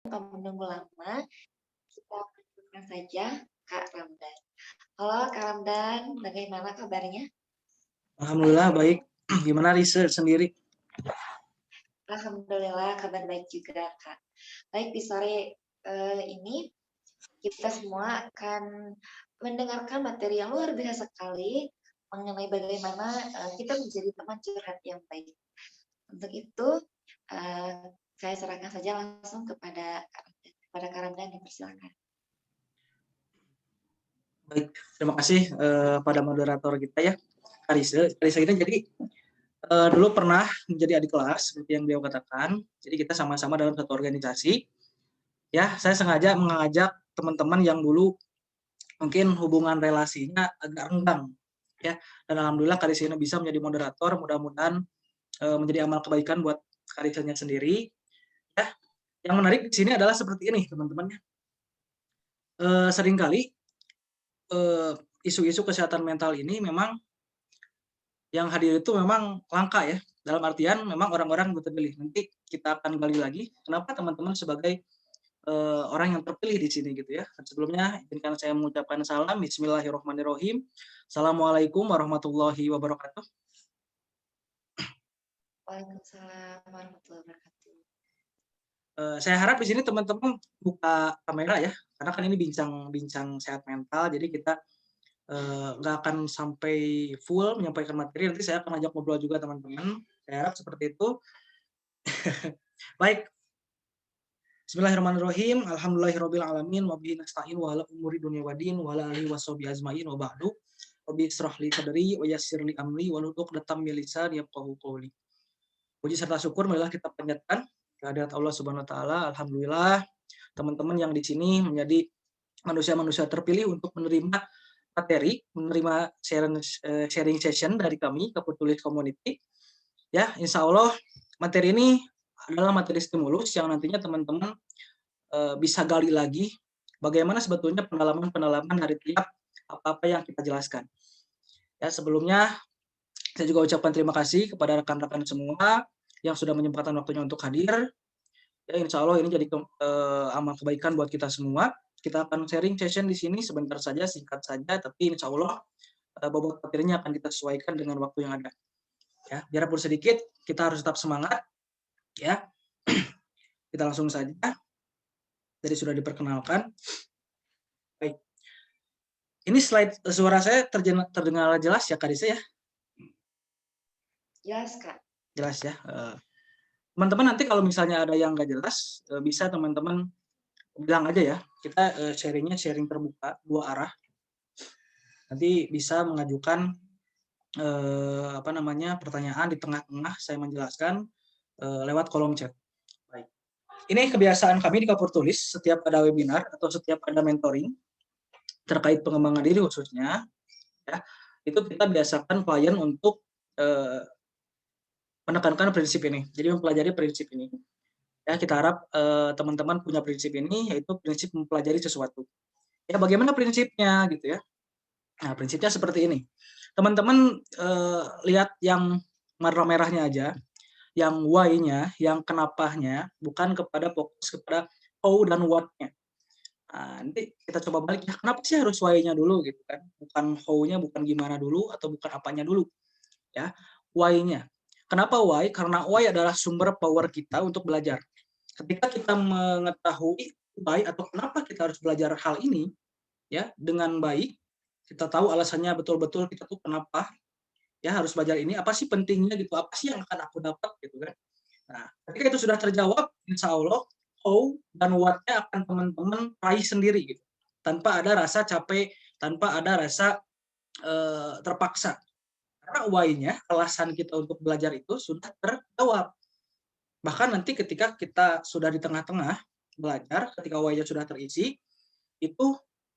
Tanpa menunggu lama, kita lanjutkan saja Kak Ramdan. Halo Kak Ramdan, bagaimana kabarnya? Alhamdulillah baik. Gimana research sendiri? Alhamdulillah kabar baik juga Kak. Baik di sore ini kita semua akan mendengarkan materi yang luar biasa sekali mengenai bagaimana kita menjadi teman curhat yang baik. Untuk itu eh, saya serahkan saja langsung kepada Kak Ramdan, dipersilakan. Baik, terima kasih pada moderator kita ya, Karisa. Karisa ini jadi dulu pernah menjadi adik kelas seperti yang beliau katakan. Jadi kita sama-sama dalam satu organisasi. Ya, saya sengaja mengajak teman-teman yang dulu mungkin hubungan relasinya agak renggang. Ya, dan alhamdulillah Karisa ini bisa menjadi moderator. Mudah-mudahan menjadi amal kebaikan buat Karisanya sendiri. Ya, yang menarik di sini adalah seperti ini, teman-teman. Seringkali isu-isu kesehatan mental ini memang yang hadir itu memang langka ya. Dalam artian memang orang-orang terpilih. Nanti kita akan gali lagi kenapa teman-teman sebagai orang yang terpilih di sini gitu ya. Sebelumnya izinkan saya mengucapkan salam. Bismillahirrahmanirrahim. Assalamualaikum warahmatullahi wabarakatuh. Waalaikumsalam warahmatullahi wabarakatuh. Saya harap di sini teman-teman buka kamera ya, karena kan ini bincang sehat mental. Jadi kita nggak akan sampai full menyampaikan materi. Nanti saya akan ajak ngobrol juga teman-teman. Saya harap seperti itu. Baik. Bismillahirrahmanirrahim. Alhamdulillahirabbil alamin wa bihi nasta'in wa ala umuri dunya waddin wa ala alihi washabihi ajmain wa ba'du. Rabbi israh li sadri wa yassir li amri wa hlul 'uqdatam min lisani yafqahu qawli. Puji serta syukur marilah kita panjatkan kehadirat Allah Subhanahu wa taala. Alhamdulillah teman-teman yang di sini menjadi manusia-manusia terpilih untuk menerima materi, menerima sharing session dari kami Keputulis Community. Ya, insya Allah materi ini adalah materi stimulus yang nantinya teman-teman bisa gali lagi bagaimana sebetulnya penalaman dari tiap apa-apa yang kita jelaskan. Ya, sebelumnya saya juga ucapkan terima kasih kepada rekan-rekan semua yang sudah menyempatkan waktunya untuk hadir. Ya, insya Allah ini jadi amal kebaikan buat kita semua. Kita akan sharing session di sini sebentar saja, singkat saja, tapi insya Allah bobot materinya akan kita sesuaikan dengan waktu yang ada. Ya, biarpun sedikit, kita harus tetap semangat. Ya, kita langsung saja. Jadi sudah diperkenalkan. Baik. Ini slide suara saya terdengar jelas ya, Kak Disa ya? Jelas, Kak. Jelas ya. Teman-teman nanti kalau misalnya ada yang nggak jelas, bisa teman-teman bilang aja ya. Kita sharing terbuka, dua arah. Nanti bisa mengajukan pertanyaan di tengah-tengah saya menjelaskan lewat kolom chat. Baik. Ini kebiasaan kami di Kapur Tulis setiap ada webinar atau setiap ada mentoring terkait pengembangan diri khususnya, ya, itu kita biasakan klien untuk menekankan prinsip ini. Jadi mempelajari prinsip ini. Ya, kita harap teman-teman punya prinsip ini, yaitu prinsip mempelajari sesuatu. Ya, bagaimana prinsipnya gitu ya? Nah, prinsipnya seperti ini. Teman-teman lihat yang merah-merahnya aja, yang why-nya, yang kenapanya, bukan kepada fokus kepada how dan what-nya. Nah, nanti kita coba balik ya, kenapa sih harus why-nya dulu gitu kan? Bukan how-nya, bukan gimana dulu, atau bukan apanya dulu. Ya, why-nya. Kenapa why? Karena why adalah sumber power kita untuk belajar. Ketika kita mengetahui why atau kenapa kita harus belajar hal ini, ya, dengan baik, kita tahu alasannya betul-betul kita tuh kenapa ya harus belajar ini, apa sih pentingnya gitu, apa sih yang akan aku dapat gitu kan. Nah, ketika itu sudah terjawab, insya Allah how dan what-nya akan teman-teman raih sendiri gitu, tanpa ada rasa capek, tanpa ada rasa terpaksa. Karena why-nya, alasan kita untuk belajar itu sudah terjawab. Bahkan nanti ketika kita sudah di tengah-tengah belajar, ketika why-nya sudah terisi, itu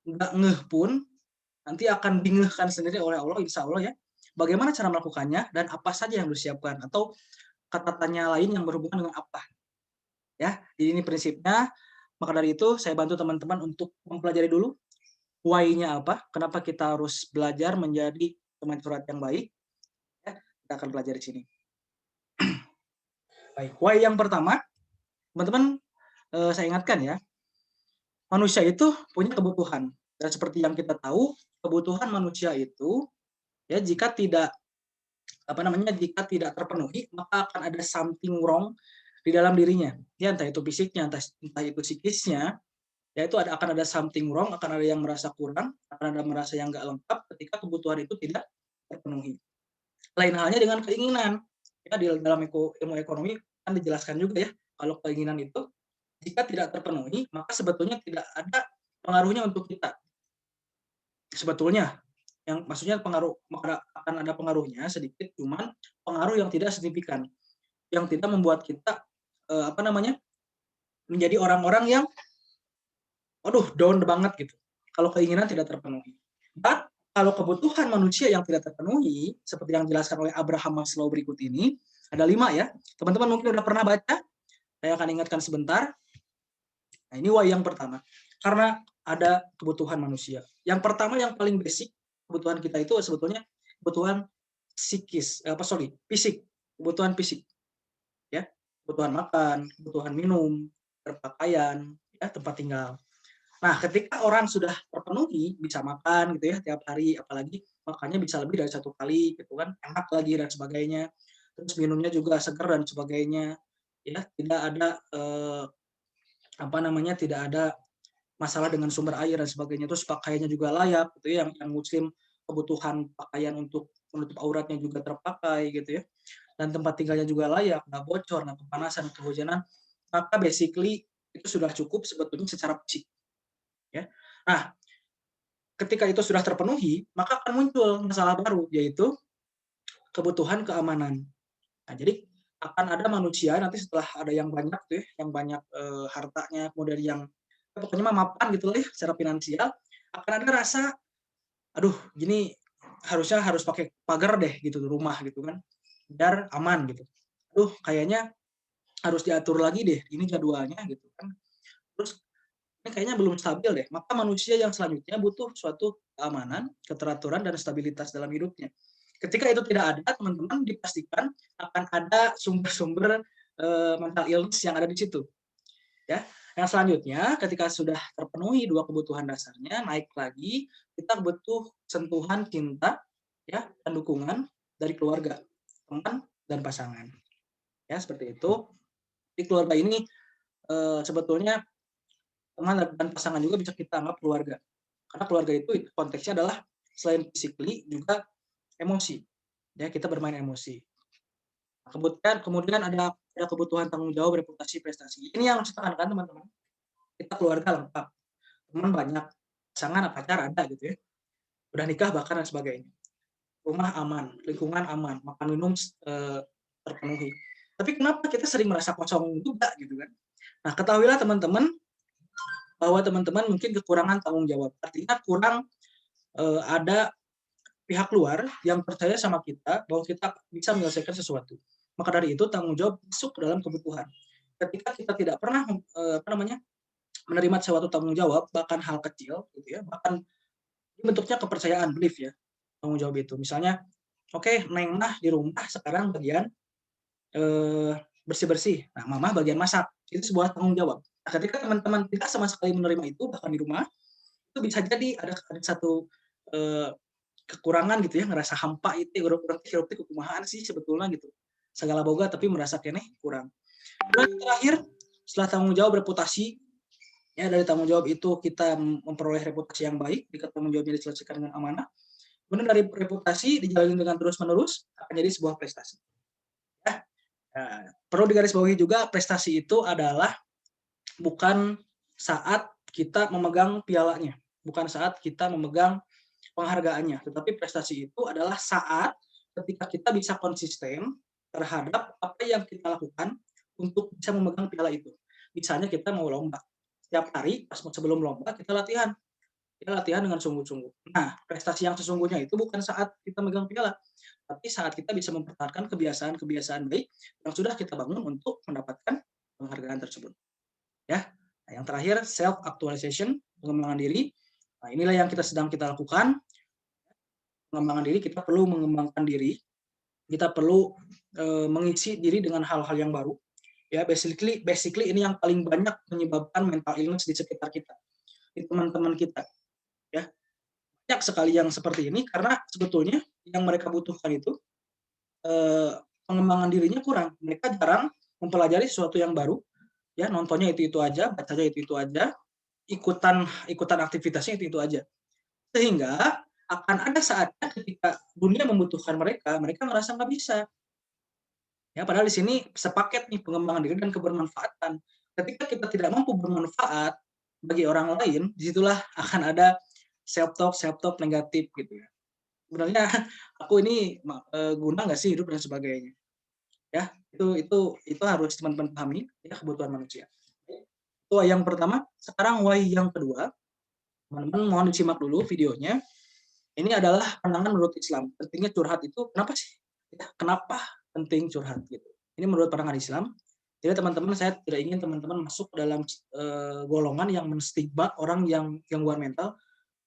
nggak ngeh pun nanti akan dingehkan sendiri oleh Allah, insya Allah ya. Bagaimana cara melakukannya dan apa saja yang disiapkan atau kata tanya lain yang berhubungan dengan apa. Ya, jadi ini prinsipnya. Maka dari itu saya bantu teman-teman untuk mempelajari dulu why-nya apa, kenapa kita harus belajar menjadi teman curhat yang baik. Ya, kita akan pelajari di sini. Baik, why yang pertama, teman-teman saya ingatkan ya, manusia itu punya kebutuhan. Dan seperti yang kita tahu, kebutuhan manusia itu ya jika tidak terpenuhi, maka akan ada something wrong di dalam dirinya. Ya entah itu fisiknya, entah itu psikisnya, ya itu akan ada something wrong, akan ada yang merasa kurang, akan ada merasa yang nggak lengkap ketika kebutuhan itu tidak terpenuhi. Lain halnya dengan keinginan. Ya di dalam ilmu ekonomi kan dijelaskan juga ya, kalau keinginan itu jika tidak terpenuhi, maka sebetulnya tidak ada pengaruhnya untuk kita. Sebetulnya, yang maksudnya akan ada pengaruhnya sedikit, cuman pengaruh yang tidak signifikan, yang tidak membuat kita menjadi orang-orang yang, aduh down banget gitu. Kalau keinginan tidak terpenuhi. But kalau kebutuhan manusia yang tidak terpenuhi, seperti yang dijelaskan oleh Abraham Maslow berikut ini, ada 5 ya. Teman-teman mungkin udah pernah baca. Saya akan ingatkan sebentar. Nah, ini why yang pertama. Karena ada kebutuhan manusia. Yang pertama yang paling basic kebutuhan kita itu sebetulnya kebutuhan fisik, kebutuhan fisik, ya, kebutuhan makan, kebutuhan minum, berpakaian, ya, tempat tinggal. Nah, ketika orang sudah terpenuhi, bisa makan gitu ya tiap hari, apalagi makannya bisa lebih dari 1 kali gitu kan, enak lagi dan sebagainya. Terus minumnya juga segar dan sebagainya, ya, tidak ada tidak ada masalah dengan sumber air dan sebagainya. Terus pakaiannya juga layak gitu ya, yang muslim kebutuhan pakaian untuk menutup auratnya juga terpakai gitu ya. Dan tempat tinggalnya juga layak, nggak bocor, nggak kepanasan, kehujanan, maka basically itu sudah cukup sebetulnya secara fisik. Ya. Nah, ketika itu sudah terpenuhi, maka akan muncul masalah baru, yaitu kebutuhan keamanan. Nah, jadi akan ada manusia nanti setelah ada yang banyak tuh ya, yang banyak hartanya, kemudian yang pokoknya mapan gitu lah ya, secara finansial, akan ada rasa, aduh gini harus pakai pagar deh gitu rumah gitu kan, biar aman gitu. Aduh kayaknya harus diatur lagi deh ini jadwalnya gitu kan. Terus ini kayaknya belum stabil deh. Maka manusia yang selanjutnya butuh suatu keamanan, keteraturan, dan stabilitas dalam hidupnya. Ketika itu tidak ada, teman-teman dipastikan akan ada sumber-sumber mental illness yang ada di situ. Ya. Yang selanjutnya, ketika sudah terpenuhi 2 kebutuhan dasarnya, naik lagi, kita butuh sentuhan cinta, ya, dan dukungan dari keluarga, teman, dan pasangan. Ya, seperti itu. Di keluarga ini sebetulnya teman dan pasangan juga bisa kita anggap keluarga. Karena keluarga itu konteksnya adalah selain physically juga emosi. Ya, kita bermain emosi. Kemudian ada kebutuhan tanggung jawab, reputasi, prestasi. Ini yang harus ditekankan teman-teman. Kita keluarga lengkap, teman banyak, pasangan pacar ada gitu ya. Udah nikah bahkan dan sebagainya. Rumah aman, lingkungan aman, makan minum terpenuhi. Tapi kenapa kita sering merasa kosong juga gitu kan? Nah, ketahuilah teman-teman bahwa teman-teman mungkin kekurangan tanggung jawab. Artinya kurang ada pihak luar yang percaya sama kita bahwa kita bisa menyelesaikan sesuatu. Maka dari itu tanggung jawab masuk ke dalam kebutuhan. Ketika kita tidak pernah menerima suatu tanggung jawab, bahkan hal kecil, gitu ya, bahkan bentuknya kepercayaan, belief ya, tanggung jawab itu. Misalnya, oke, Neng mah di rumah sekarang bagian bersih-bersih. Nah, Mama bagian masak. Itu sebuah tanggung jawab. Nah, ketika teman-teman tidak sama sekali menerima itu, bahkan di rumah, itu bisa jadi ada satu kekurangan gitu ya, ngerasa hampa itu, urang hirupna kumahaan sih sebetulnya gitu. Segala boga tapi merasa keneh kurang. Dan terakhir, setelah tanggung jawab reputasi, ya dari tanggung jawab itu kita memperoleh reputasi yang baik, jika tanggung jawabnya diselesaikan dengan amanah. Kemudian dari reputasi dijalani dengan terus-menerus akan jadi sebuah prestasi. Ya. Nah, perlu digarisbawahi juga prestasi itu adalah bukan saat kita memegang pialanya, bukan saat kita memegang penghargaannya, tetapi prestasi itu adalah saat ketika kita bisa konsisten terhadap apa yang kita lakukan untuk bisa memegang piala itu. Misalnya kita mau lomba, setiap hari pas sebelum lomba kita latihan dengan sungguh-sungguh. Nah, prestasi yang sesungguhnya itu bukan saat kita megang piala, tapi saat kita bisa mempertahankan kebiasaan-kebiasaan baik yang sudah kita bangun untuk mendapatkan penghargaan tersebut. Ya, nah, yang terakhir self actualization, pengembangan diri. Nah, inilah yang sedang kita lakukan. Pengembangan diri, kita perlu mengembangkan diri, kita perlu mengisi diri dengan hal-hal yang baru, Ya, basically ini yang paling banyak menyebabkan mental illness di sekitar kita, di teman-teman kita, ya. Banyak sekali yang seperti ini karena sebetulnya yang mereka butuhkan itu pengembangan dirinya kurang. Mereka jarang mempelajari sesuatu yang baru, ya, nontonnya itu aja, bacanya itu aja, ikutan aktivitasnya itu aja. Sehingga akan ada saatnya ketika dunia membutuhkan mereka, mereka merasa nggak bisa. Ya, padahal di sini sepaket nih pengembangan diri dan kebermanfaatan. Ketika kita tidak mampu bermanfaat bagi orang lain, disitulah akan ada self talk negatif gitu ya. Sebenarnya aku ini guna nggak sih hidup dan sebagainya. Ya, itu harus teman-teman pahami ya kebutuhan manusia. Itu yang pertama. Sekarang why yang kedua. Teman-teman mohon disimak dulu videonya. Ini adalah pandangan menurut Islam. Pentingnya curhat itu kenapa sih? Ya, kenapa penting curhat gitu. Ini menurut pandangan Islam. Jadi teman-teman, saya tidak ingin teman-teman masuk dalam golongan yang menstigma orang yang gangguan mental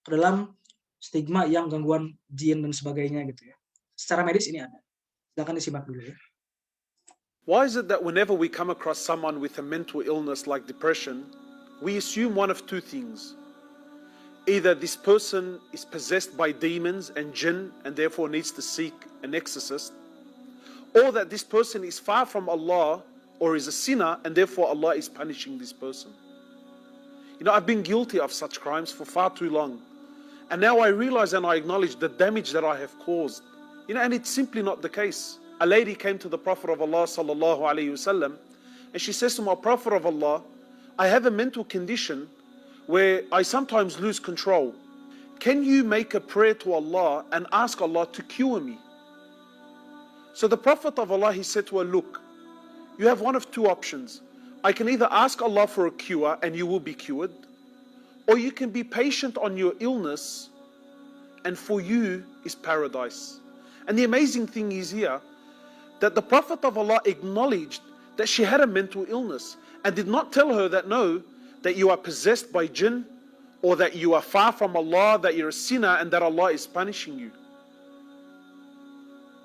ke dalam stigma yang gangguan jin dan sebagainya gitu ya. Secara medis ini ada. Silakan disimak dulu ya. Why is it that whenever we come across someone with a mental illness like depression, we assume one of two things? Either this person is possessed by demons and jinn and therefore needs to seek an exorcist, or that this person is far from Allah or is a sinner and therefore Allah is punishing this person. You know, I've been guilty of such crimes for far too long. And now I realize and I acknowledge the damage that I have caused. You know, and it's simply not the case. A lady came to the Prophet of Allah sallallahu alaihi wasallam, and she says to my Prophet of Allah, I have a mental condition where I sometimes lose control. Can you make a prayer to Allah and ask Allah to cure me? So the Prophet of Allah, he said to her, look, you have one of two options. I can either ask Allah for a cure and you will be cured, or you can be patient on your illness and for you is paradise. And the amazing thing is here that the Prophet of Allah acknowledged that she had a mental illness and did not tell her that no, that you are possessed by jinn or that you are far from Allah, that you're a sinner and that Allah is punishing you.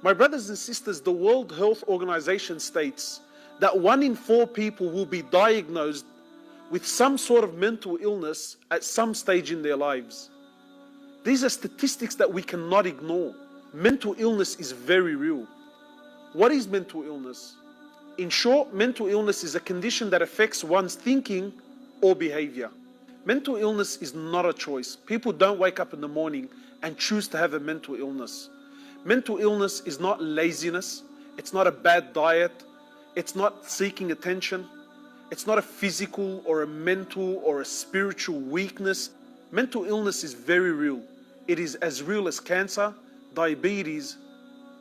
My brothers and sisters, the World Health Organization states that 1 in 4 people will be diagnosed with some sort of mental illness at some stage in their lives. These are statistics that we cannot ignore. Mental illness is very real. What is mental illness? In short, mental illness is a condition that affects one's thinking or behavior. Mental illness is not a choice. People don't wake up in the morning and choose to have a mental illness. Mental illness is not laziness. It's not a bad diet. It's not seeking attention. It's not a physical or a mental or a spiritual weakness. Mental illness is very real. It is as real as cancer, diabetes,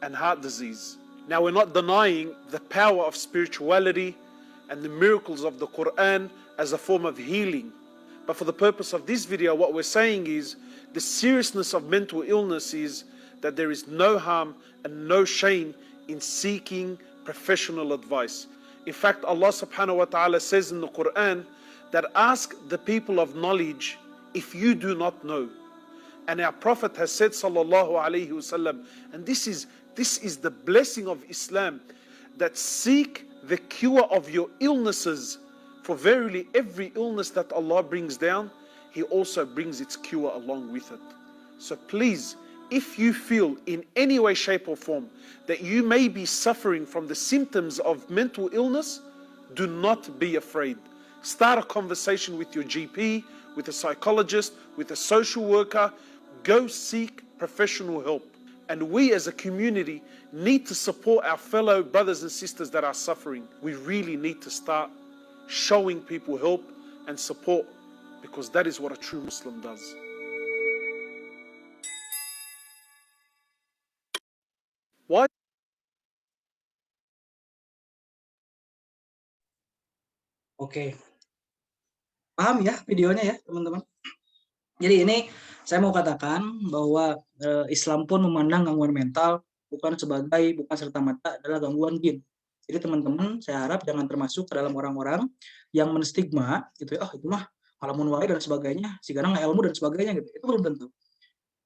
and heart disease. Now, we're not denying the power of spirituality and the miracles of the Quran as a form of healing. But for the purpose of this video, what we're saying is the seriousness of mental illness is that there is no harm and no shame in seeking professional advice. In fact, Allah subhanahu wa ta'ala says in the Quran that ask the people of knowledge if you do not know. And our Prophet has said sallallahu alayhi wasallam, and this is the blessing of Islam, that seek the cure of your illnesses, for verily every illness that Allah brings down, He also brings its cure along with it. So please, if you feel in any way, shape or form that you may be suffering from the symptoms of mental illness, do not be afraid. Start a conversation with your GP, with a psychologist, with a social worker. Go seek professional help. And we as a community need to support our fellow brothers and sisters that are suffering. We really need to start showing people help and support, because that is what a true Muslim does. Why? Oke. Paham ya videonya ya, teman-teman? Jadi ini saya mau katakan bahwa Islam pun memandang gangguan mental bukan serta-merta adalah gangguan jin. Jadi teman-teman, saya harap jangan termasuk ke dalam orang-orang yang menstigma gitu ya, itu mah halamun wae dan sebagainya, sigana nggak ilmu dan sebagainya gitu. Itu belum tentu.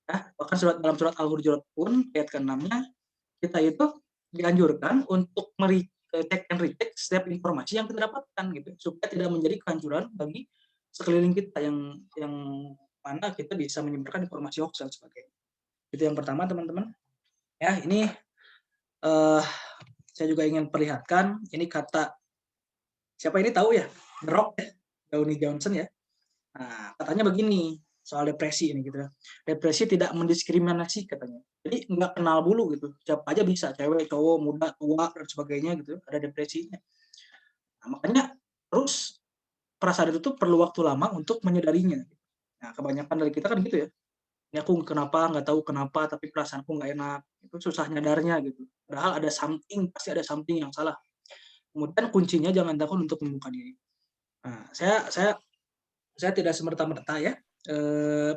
Ya, bahkan dalam surat Al-Hujurat pun ayat ke-6-nya kita itu dianjurkan untuk check and recheck setiap informasi yang kita dapatkan gitu, supaya tidak menjadi kehancuran bagi sekeliling kita yang mana kita bisa menyebarkan informasi hoax dan sebagainya. Itu yang pertama teman-teman. Ya, ini saya juga ingin perlihatkan ini kata siapa ini tahu ya? The Rock ya, Downey Johnson ya. Nah, katanya begini soal depresi ini gitu ya. Depresi tidak mendiskriminasi katanya. Jadi nggak kenal bulu gitu. Siapa aja bisa, cewek, cowok, muda, tua dan sebagainya gitu. Ada depresinya. Nah, makanya terus perasaan itu tuh perlu waktu lama untuk menyadarinya. Nah, kebanyakan dari kita kan gitu ya. Ini aku kenapa, nggak tahu kenapa, tapi perasaanku nggak enak. Itu susah nyadarnya gitu. Padahal ada something, pasti ada something yang salah. Kemudian kuncinya jangan takut untuk membuka diri. Nah, saya tidak semerta-merta ya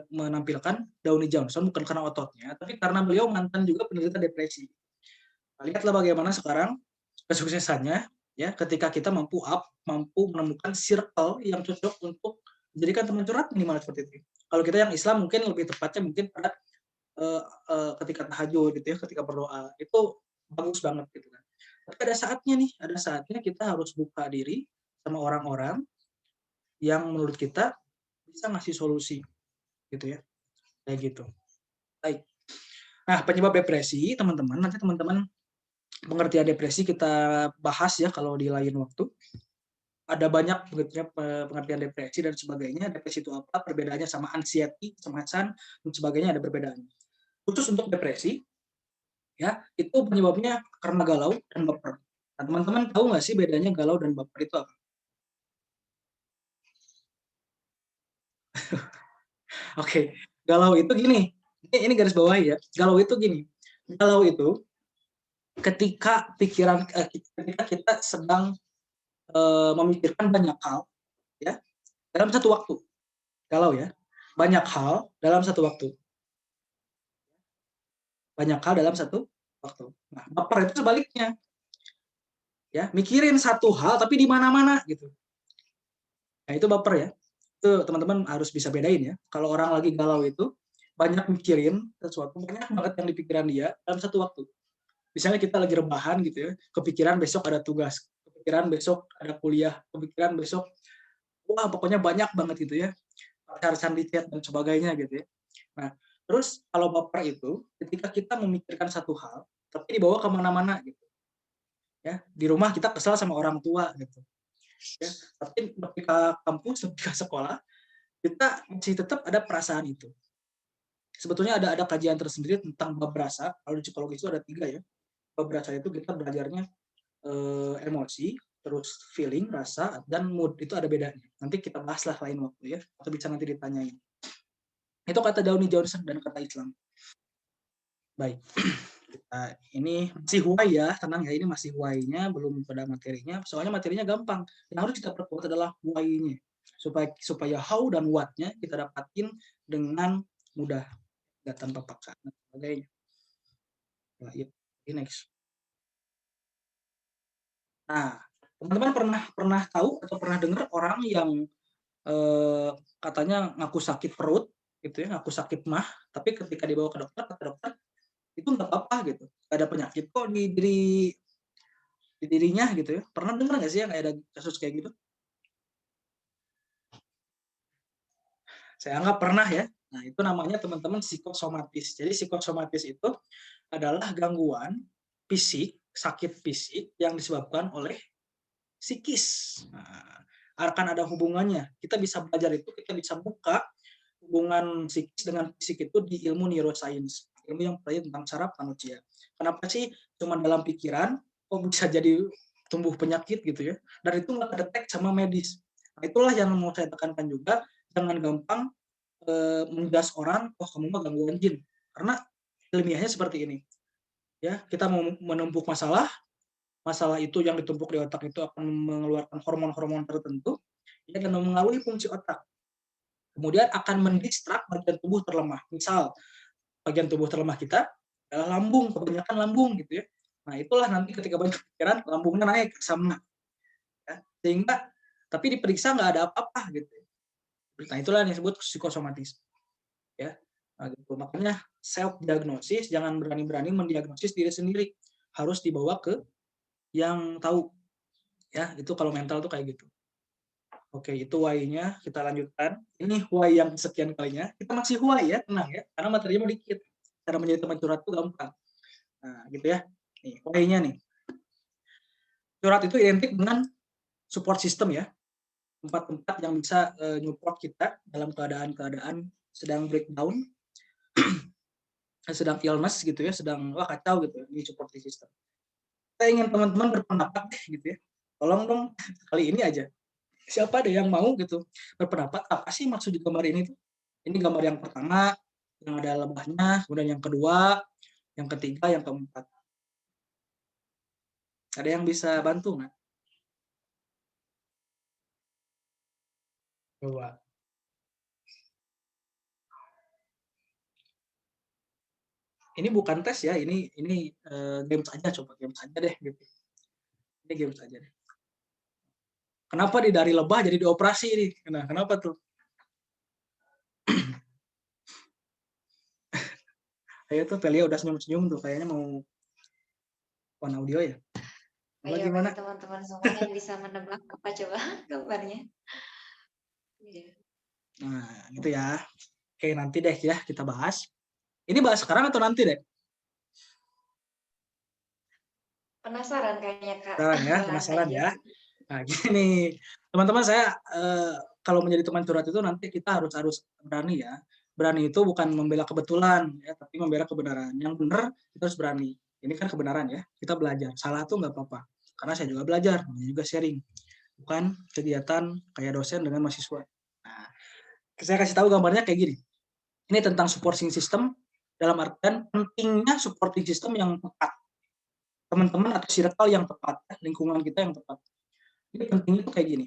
menampilkan Downey Johnson bukan karena ototnya, tapi karena beliau mantan juga penderita depresi. Nah, lihatlah bagaimana sekarang kesuksesannya ya ketika kita mampu menemukan circle yang cocok untuk menjadikan teman curhat minimal seperti itu. Kalau kita yang Islam mungkin lebih tepatnya mungkin pada ketika tahajud gitu ya, ketika berdoa itu bagus banget gitu kan. Tapi ada saatnya kita harus buka diri sama orang-orang yang menurut kita bisa ngasih solusi gitu ya, kayak gitu. Baik. Nah, penyebab depresi teman-teman, nanti teman-teman pengertian depresi kita bahas ya kalau di lain waktu. Ada banyak pengertian depresi dan sebagainya. Depresi itu apa? Perbedaannya sama anxiety, kecemasan dan sebagainya ada perbedaan. Khusus untuk depresi, ya itu penyebabnya karena galau dan baper. Nah, teman-teman tahu nggak sih bedanya galau dan baper itu apa? Oke, galau itu gini. Ini garis bawahi ya. Galau itu gini. Galau itu ketika ketika kita sedang memikirkan banyak hal ya dalam satu waktu. Galau ya. Banyak hal dalam satu waktu. Banyak hal dalam satu waktu. Nah, baper itu sebaliknya. Ya, mikirin satu hal tapi di mana-mana gitu. Nah, itu baper ya. Itu teman-teman harus bisa bedain ya. Kalau orang lagi galau itu banyak mikirin sesuatu, banyak banget yang di pikiran dia dalam satu waktu. Misalnya kita lagi rebahan gitu ya, kepikiran besok ada tugas, kepikiran besok ada kuliah, kepikiran besok, wah pokoknya banyak banget gitu ya, harus di chat dan sebagainya gitu ya. Nah, terus kalau baper itu ketika kita memikirkan satu hal, tapi dibawa kemana-mana gitu. Ya, di rumah kita kesal sama orang tua gitu. Ya, tapi ketika kampus, ketika sekolah, kita masih tetap ada perasaan itu. Sebetulnya ada kajian tersendiri tentang bab rasa. Kalau di psikologi itu ada 3 ya. Bab rasa itu kita belajarnya emosi, terus feeling, rasa, dan mood itu ada bedanya. Nanti kita bahaslah lain waktu ya, atau bisa nanti ditanyain. Itu kata Downey Johnson dan kata Islam. Baik, ini masih why ya, tenang ya, ini masih why-nya, belum pada materinya. Soalnya materinya gampang. Yang harus kita perkuat adalah why-nya. Supaya how dan what-nya kita dapatin dengan mudah, nggak tanpa paksaan dan sebagainya. Nah, ini next. Nah, teman-teman pernah tahu atau pernah dengar orang yang katanya ngaku sakit perut gitu ya, ngaku sakit mah, tapi ketika dibawa ke dokter kata dokter itu nggak apa-apa gitu, nggak ada penyakit kok di dirinya gitu ya. Pernah dengar nggak sih yang ada kasus kayak gitu? Saya anggap pernah ya. Nah, itu namanya teman-teman psikosomatis. Jadi psikosomatis itu adalah gangguan fisik, sakit fisik yang disebabkan oleh psikis. Nah, akan ada hubungannya. Kita bisa belajar itu, kita bisa buka hubungan psikis dengan fisik itu di ilmu neuroscience, ilmu yang belajar tentang saraf manusia. Kenapa sih cuma dalam pikiran kok bisa jadi tumbuh penyakit gitu ya? Dan itu nggak kedetek sama medis. Nah, itulah yang mau saya tekankan juga, jangan gampang menjudge orang, oh kamu mah gangguan jin. Karena ilmiahnya seperti ini. Ya, kita mau menumpuk masalah itu yang ditumpuk di otak itu akan mengeluarkan hormon-hormon tertentu ya, dan mempengaruhi fungsi otak. Kemudian akan mendistrak bagian tubuh terlemah. Misal, bagian tubuh terlemah kita adalah lambung, kebanyakan lambung gitu ya. Nah, itulah nanti ketika banyak pikiran, lambungnya naik sama. Ya. Sehingga, tapi diperiksa nggak ada apa-apa gitu. Nah, itulah yang disebut psikosomatis. Ya. Nah, gitu. Makanya self-diagnosis, jangan berani-berani mendiagnosis diri sendiri. Harus dibawa ke yang tahu. Ya, itu kalau mental tuh kayak gitu. Oke, itu why-nya. Kita lanjutkan. Ini why yang sekian kalinya. Kita masih why ya, tenang ya. Karena materinya dikit. Cara menjadi teman curhat tuh gampang. Nah, gitu ya. Nih, why-nya nih. Curhat itu identik dengan support system ya. Tempat-tempat yang bisa support kita dalam keadaan-keadaan sedang breakdown, sedang illness gitu ya, sedang wah kacau gitu. Ini support system. Saya ingin teman-teman berpendapat deh gitu ya. Tolong dong kali ini aja. Siapa deh yang mau gitu berpendapat apa sih maksud di gambar ini tuh? Ini gambar yang pertama yang ada lebahnya, kemudian yang kedua, yang ketiga, yang keempat. Ada yang bisa bantu nggak? Coba. Ini bukan tes ya, ini game saja, coba game saja deh gitu. Ini game saja deh. Kenapa dari lebah jadi dioperasi nih? Nah, kenapa tuh? Ayo tuh Velia udah senyum-senyum tuh, kayaknya mau on audio ya. Apa Ayo gimana? bagi teman-teman semua yang bisa menebak apa coba gambarnya. Iya. Nah, gitu ya. Oke, nanti deh ya kita bahas. Ini bahas sekarang atau nanti deh? Penasaran kayaknya Kak, Penasaran ya, bahas penasaran aja. ya. Nah, gini, teman-teman saya kalau menjadi teman curhat itu nanti kita harus berani ya. Berani itu bukan membela kebetulan ya, tapi membela kebenaran. Yang benar kita harus berani. Ini kan kebenaran ya. Kita belajar. Salah tuh nggak apa-apa. Karena saya juga belajar, saya juga sharing. Bukan kegiatan kayak dosen dengan mahasiswa. Nah, saya kasih tahu gambarnya kayak gini. Ini tentang supporting system dalam artian pentingnya supporting system yang tepat. Teman-teman atau circle yang tepat, lingkungan kita yang tepat. Ini pentingnya itu kayak gini.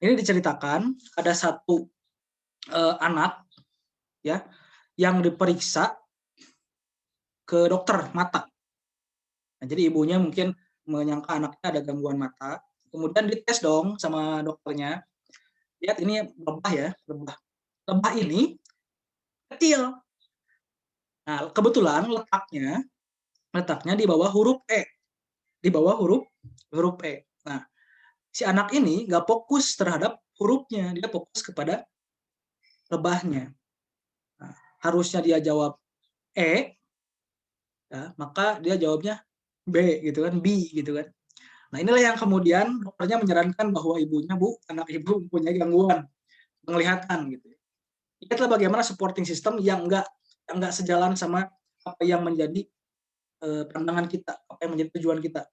Ini diceritakan ada satu anak ya yang diperiksa ke dokter mata. Nah, jadi ibunya mungkin menyangka anaknya ada gangguan mata, kemudian dites dong sama dokternya. Lihat ini lebah ya, lebah. Lebah ini kecil. Nah, kebetulan letaknya di bawah huruf E, di bawah huruf E. Nah, si anak ini nggak fokus terhadap hurufnya, dia fokus kepada lebahnya. Nah, harusnya dia jawab E, ya, maka dia jawabnya B gitu kan, B gitu kan. Nah, inilah yang kemudian dokternya menyarankan bahwa ibunya, Bu, anak ibu mempunyai gangguan penglihatan gitu. Lihatlah bagaimana supporting system yang enggak sejalan sama apa yang menjadi pandangan kita, apa yang menjadi tujuan kita.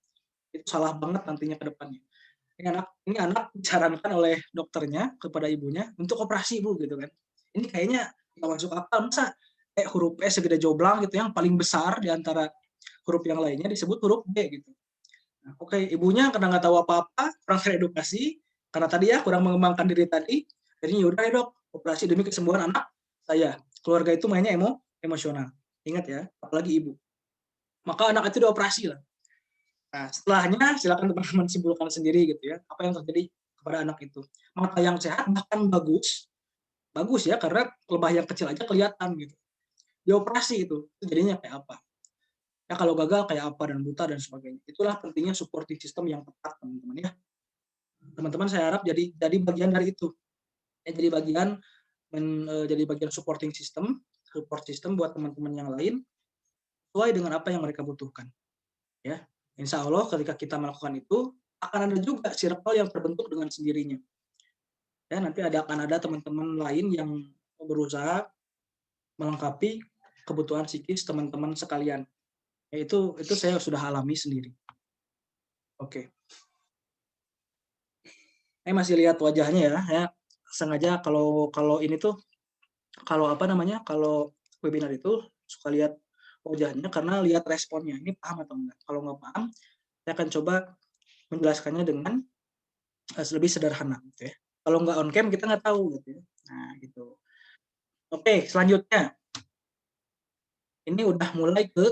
Itu salah banget nantinya ke depannya. Ini anak disarankan oleh dokternya kepada ibunya untuk operasi, Bu, gitu kan. Ini kayaknya nggak masuk akal, masa huruf E segede joblang gitu yang paling besar di antara huruf yang lainnya disebut huruf B gitu. Nah, oke, ibunya karena nggak tahu apa-apa, kurang teredukasi, karena tadi ya kurang mengembangkan diri tadi, jadi yaudah ya dok, operasi demi kesembuhan anak saya. Keluarga itu mainnya emosional. Ingat ya, apalagi ibu. Maka anak itu dioperasi lah. Nah, setelahnya silakan teman-teman simpulkan sendiri gitu ya, apa yang terjadi kepada anak itu. Mata yang sehat bahkan bagus, bagus ya, karena lebah yang kecil aja kelihatan gitu. Dioperasi itu jadinya kayak apa? Ya kalau gagal kayak apa dan buta dan sebagainya. Itulah pentingnya supporting system yang tepat teman-teman ya. Teman-teman saya harap jadi bagian dari itu. Ya, jadi bagian support system buat teman-teman yang lain sesuai dengan apa yang mereka butuhkan. Ya, insya Allah ketika kita melakukan itu akan ada juga circle yang terbentuk dengan sendirinya. Ya, nanti akan ada teman-teman lain yang berusaha melengkapi kebutuhan psikis teman-teman sekalian. Ya, itu saya sudah alami sendiri. Oke. Saya masih lihat wajahnya ya. Sengaja kalau ini tuh kalau webinar itu suka lihat wajahnya karena lihat responnya. Ini paham atau enggak? Kalau nggak paham, saya akan coba menjelaskannya dengan lebih sederhana gitu ya. Kalau nggak on cam kita nggak tahu gitu ya. Nah, gitu. Oke, selanjutnya. Ini udah mulai ke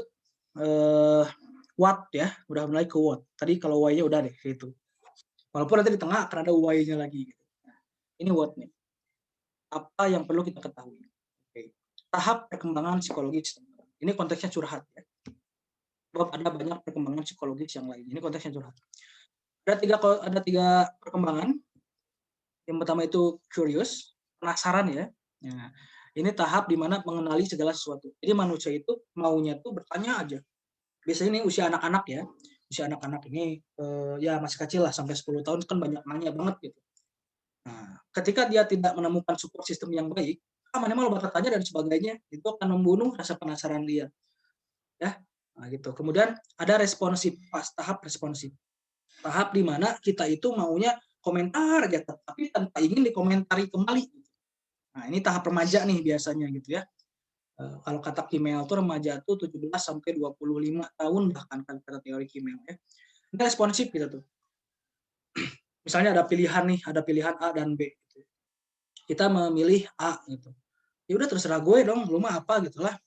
what ya, udah mulai ke what. Tadi kalau why-nya udah deh gitu. Walaupun nanti di tengah akan ada why-nya lagi gitu. Nah, ini what nih. Apa yang perlu kita ketahui? Oke. Tahap perkembangan psikologis. Ini konteksnya curhat ya. Sebab ada banyak perkembangan psikologis yang lain. Ini konteksnya curhat. Ada tiga perkembangan. Yang pertama itu curious, penasaran ya. Nah, ini tahap di mana mengenali segala sesuatu. Jadi manusia itu maunya tuh bertanya aja. Biasanya ini usia anak-anak ya. Usia anak-anak ini ya masih kecil lah, sampai 10 tahun kan banyak nanya banget gitu. Nah, ketika dia tidak menemukan support system yang baik, mana mau bertanya dan sebagainya, itu akan membunuh rasa penasaran dia. Ya. Nah, gitu. Kemudian ada responsif, tahap responsif. Tahap di mana kita itu maunya komentar aja, tapi tanpa ingin dikomentari kembali. Nah, ini tahap remaja nih biasanya gitu ya. Kalau kata Kimmel tuh remaja tuh 17 sampai 25 tahun bahkan kan kata teori Kimmel ya. Ini responsif gitu tuh. Misalnya ada pilihan A dan B gitu. Kita memilih A gitu. Ya udah terserah gue dong, lu mah apa gitu lah.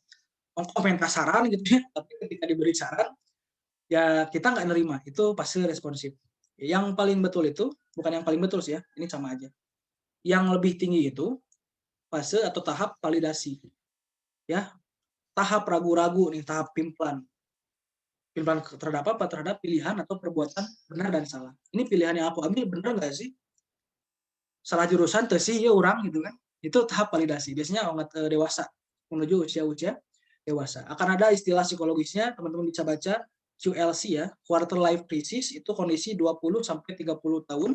Komentar saran gitu ya, tapi ketika diberi saran ya kita nggak nerima, itu pasti responsif. Yang paling betul itu, bukan yang paling betul sih ya, ini sama aja. Yang lebih tinggi itu fase atau tahap validasi. Ya, tahap ragu-ragu nih, tahap pimplan. Pimplan terhadap apa? Terhadap pilihan atau perbuatan benar dan salah. Ini pilihan yang aku ambil benar nggak sih? Salah jurusan tuh sih ya orang gitu kan. Itu tahap validasi. Biasanya orang dewasa menuju usia-usia dewasa. Akan ada istilah psikologisnya, teman-teman bisa baca QLC ya, quarter life crisis, itu kondisi 20 sampai 30 tahun